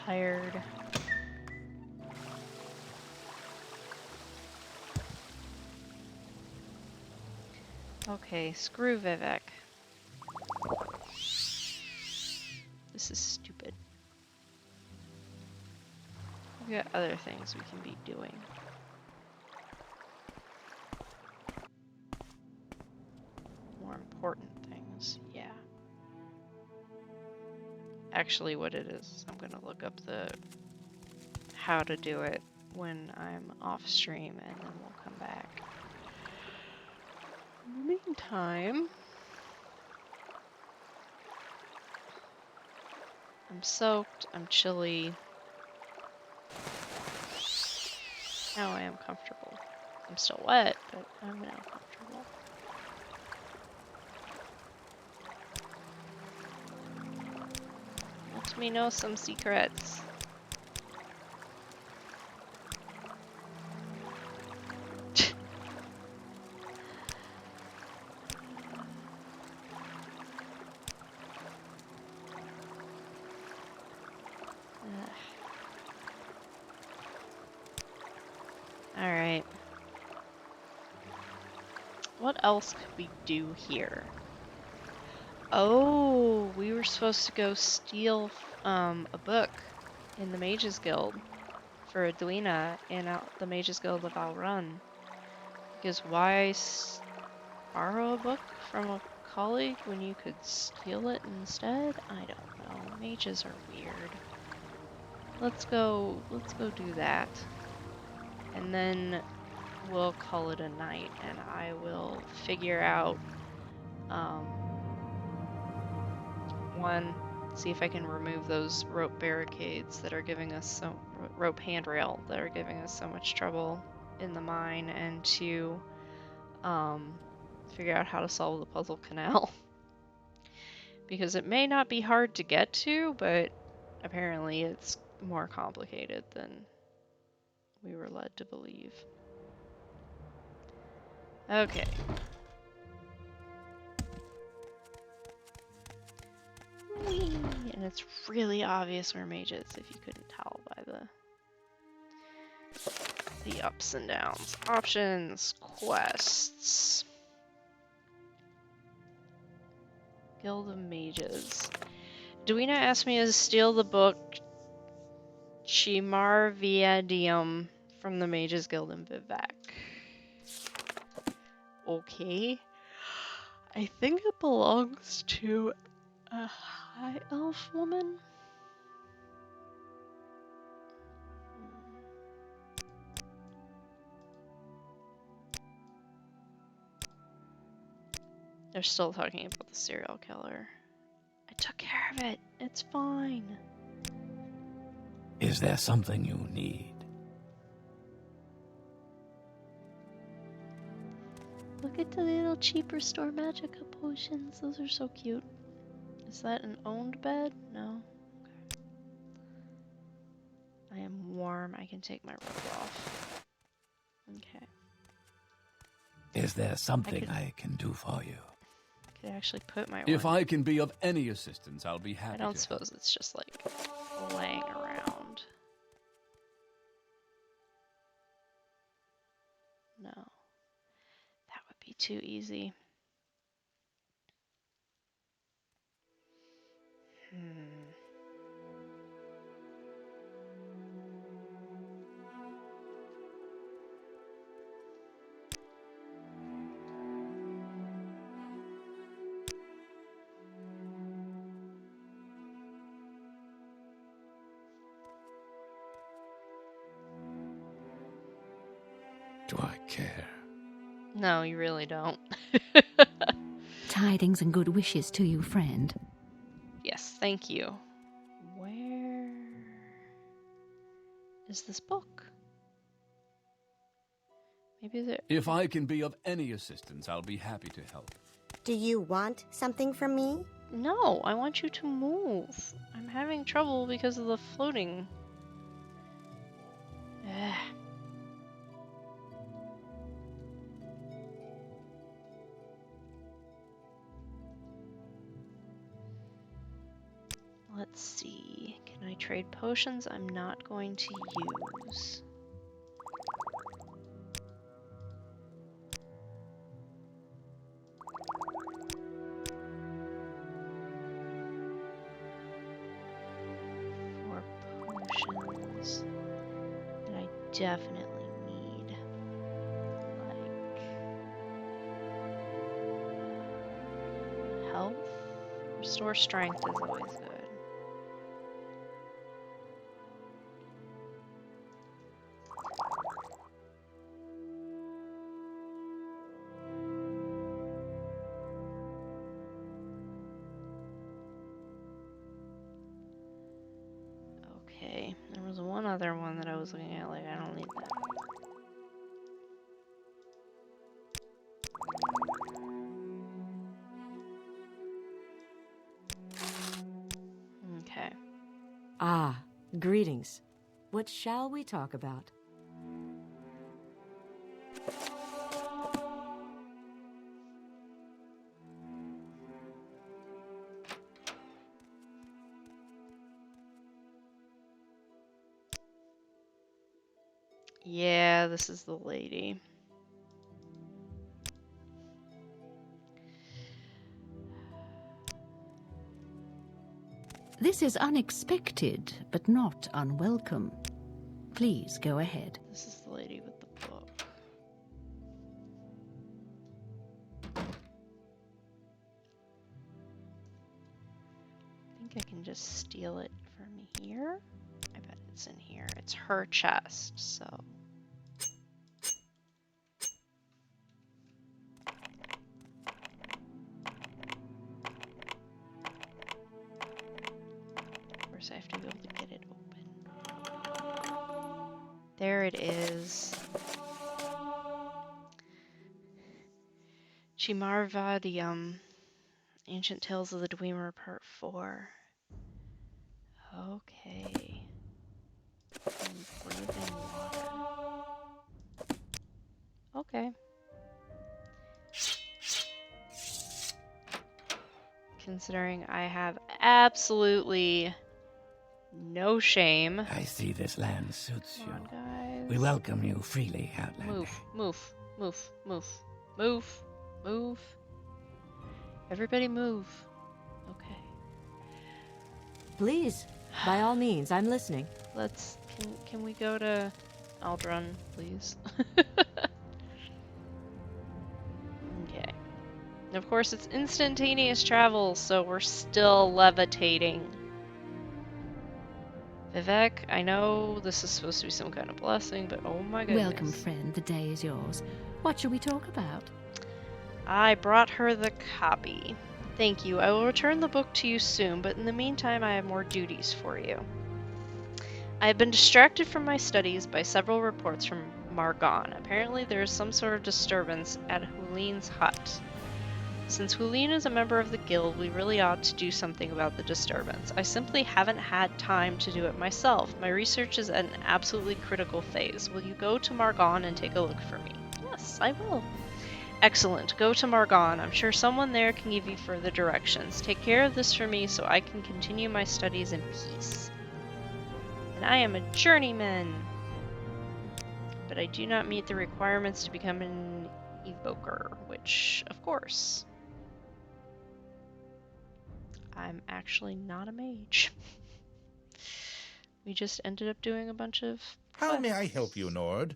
Tired. Okay, screw Vivek. This is stupid. We got other things we can be doing. More important things, yeah. Actually, what it is I'm gonna look up the how to do it when I'm off stream, and then we'll come back. In the meantime, I'm soaked, I'm chilly. Now I am comfortable, I'm still wet, but I'm now comfortable. Let me know some secrets. Alright. What else could we do here? Oh, we were supposed to go steal a book in the Mages Guild for Edwina in the Mages Guild of Alrun. Because why borrow a book from a colleague when you could steal it instead? I don't know. Mages are weird. Let's go do that. And then we'll call it a night, and I will figure out one, see if I can remove those rope barricades that are giving us rope handrail that are giving us so much trouble in the mine, and two, figure out how to solve the puzzle canal. Because it may not be hard to get to, but apparently it's more complicated than we were led to believe. Okay. Whee! And it's really obvious we're mages if you couldn't tell by the ups and downs. Options, quests. Guild of Mages. Duina asked me to steal the book Chimar Viadium from the Mages Guild in Vivek. Okay. I think it belongs to a high elf woman. They're still talking about the serial killer. I took care of it. It's fine. Is there something you need? Look at the little cheap restore magica potions. Those are so cute. Is that an owned bed? No. Okay. I am warm. I can take my robe off. Okay. Is there something I can do for you? I could actually put my If warm. I can be of any assistance, I'll be happy I don't to. suppose it's just like laying around. No. That would be too easy. Do I care? No, you really don't. Tidings and good wishes to you, friend. Yes, thank you. Where is this book? Maybe there. If I can be of any assistance, I'll be happy to help. Do you want something from me? No, I want you to move. I'm having trouble because of the floating. Ugh. Let's see. Can I trade potions? I'm not going to use. For potions that I definitely need. Like health. Restore strength is always good. Okay, there was one other one that I was looking at, like, I don't need that. Ah, greetings. What shall we talk about? Yeah, this is the lady. This is unexpected, but not unwelcome. Please go ahead. This is the lady with the book. I think I can just steal it from here. I bet it's in here. It's her chest, so. Of course, I have to be able to get it open. There it is. Chimarvadium. Ancient Tales of the Dwemer, Part 4. Okay. Breathing water. Okay. Considering I have absolutely no shame. I see this land suits Come you. on, guys. We welcome you freely, Outlander. Move. Everybody move. Okay. Please, by all means, I'm listening. Let's. Can we go to Aldrun, please? Okay. And of course, it's instantaneous travel, so we're still levitating. Vivek, I know this is supposed to be some kind of blessing, but oh my goodness. Welcome, friend. The day is yours. What shall we talk about? I brought her the copy. Thank you. I will return the book to you soon, but in the meantime, I have more duties for you. I have been distracted from my studies by several reports from Margon. Apparently, there is some sort of disturbance at Hulin's hut. Since Hulin is a member of the guild, we really ought to do something about the disturbance. I simply haven't had time to do it myself. My research is at an absolutely critical phase. Will you go to Margon and take a look for me? Yes, I will. Excellent. Go to Margon. I'm sure someone there can give you further directions. Take care of this for me so I can continue my studies in peace. And I am a journeyman. But I do not meet the requirements to become an evoker, which, of course, I'm actually not a mage. We just ended up doing a bunch of How may I help you, Nord?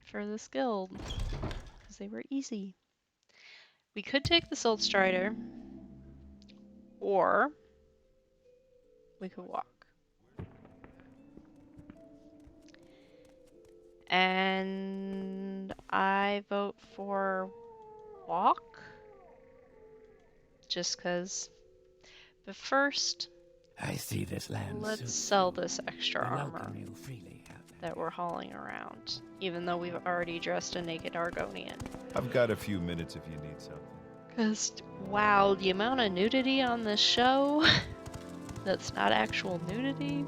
for this guild, because they were easy. We could take the Soul Strider, or we could walk. And I vote for walk, just because. But first, I see this land let's suits sell you. this extra We armor welcome you freely, Outlander. that we're hauling around, even though we've already dressed a naked Argonian. I've got a few minutes if you need something. Because, wow, the amount of nudity on this show that's not actual nudity.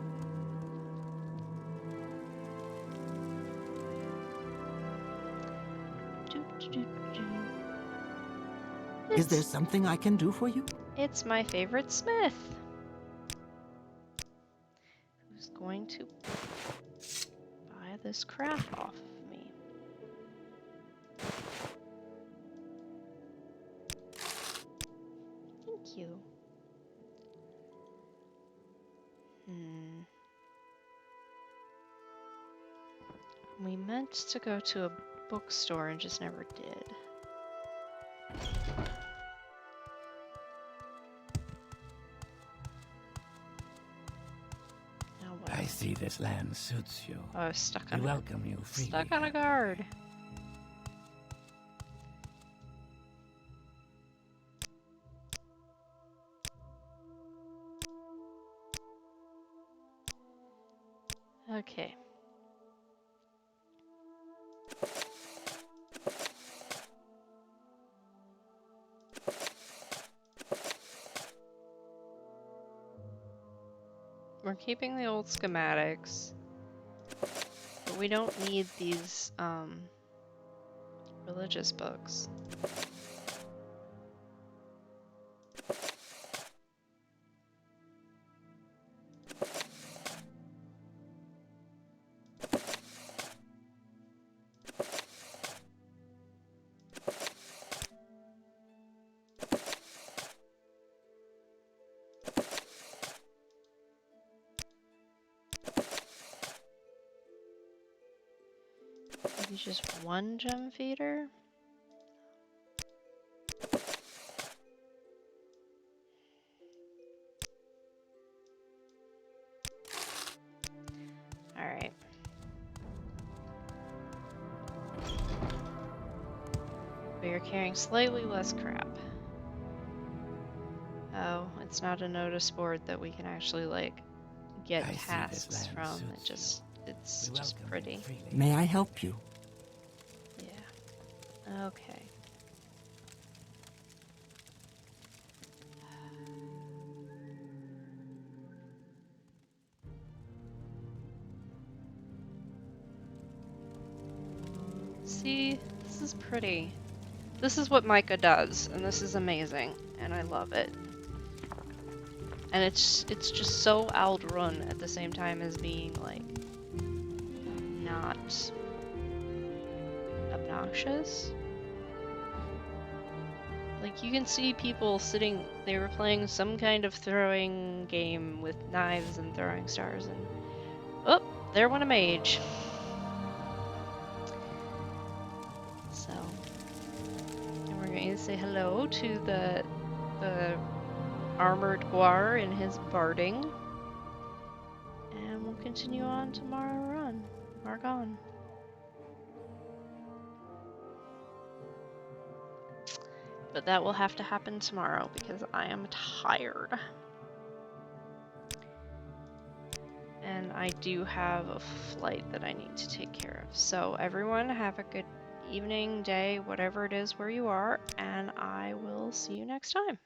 Is there something I can do for you? It's my favorite smith. Who's going to buy this crap off of me? Thank you. We meant to go to a bookstore and just never did. Now what? I see this land suits you. Oh, I was stuck We on welcome you freely. stuck on a guard. Okay. we're keeping the old schematics, but we don't need these religious books. Maybe just one gem feeder? Alright. We are carrying slightly less crap. Oh, it's not a notice board that we can actually, like, get I see this tasks land from. suits It's We just welcome you pretty. freely. May I help you? Yeah. Okay. See, this is pretty. This is what Micah does, and this is amazing, and I love it. And it's just so Aldrun at the same time as being, like, not obnoxious. Like, you can see people sitting, they were playing some kind of throwing game with knives and throwing stars, and oh, there went a mage. So, and we're going to say hello to the armored guar in his barding, and we'll continue on tomorrow run. Margon. But that will have to happen tomorrow because I am tired. And I do have a flight that I need to take care of. So everyone have a good evening, day, whatever it is where you are, and I will see you next time.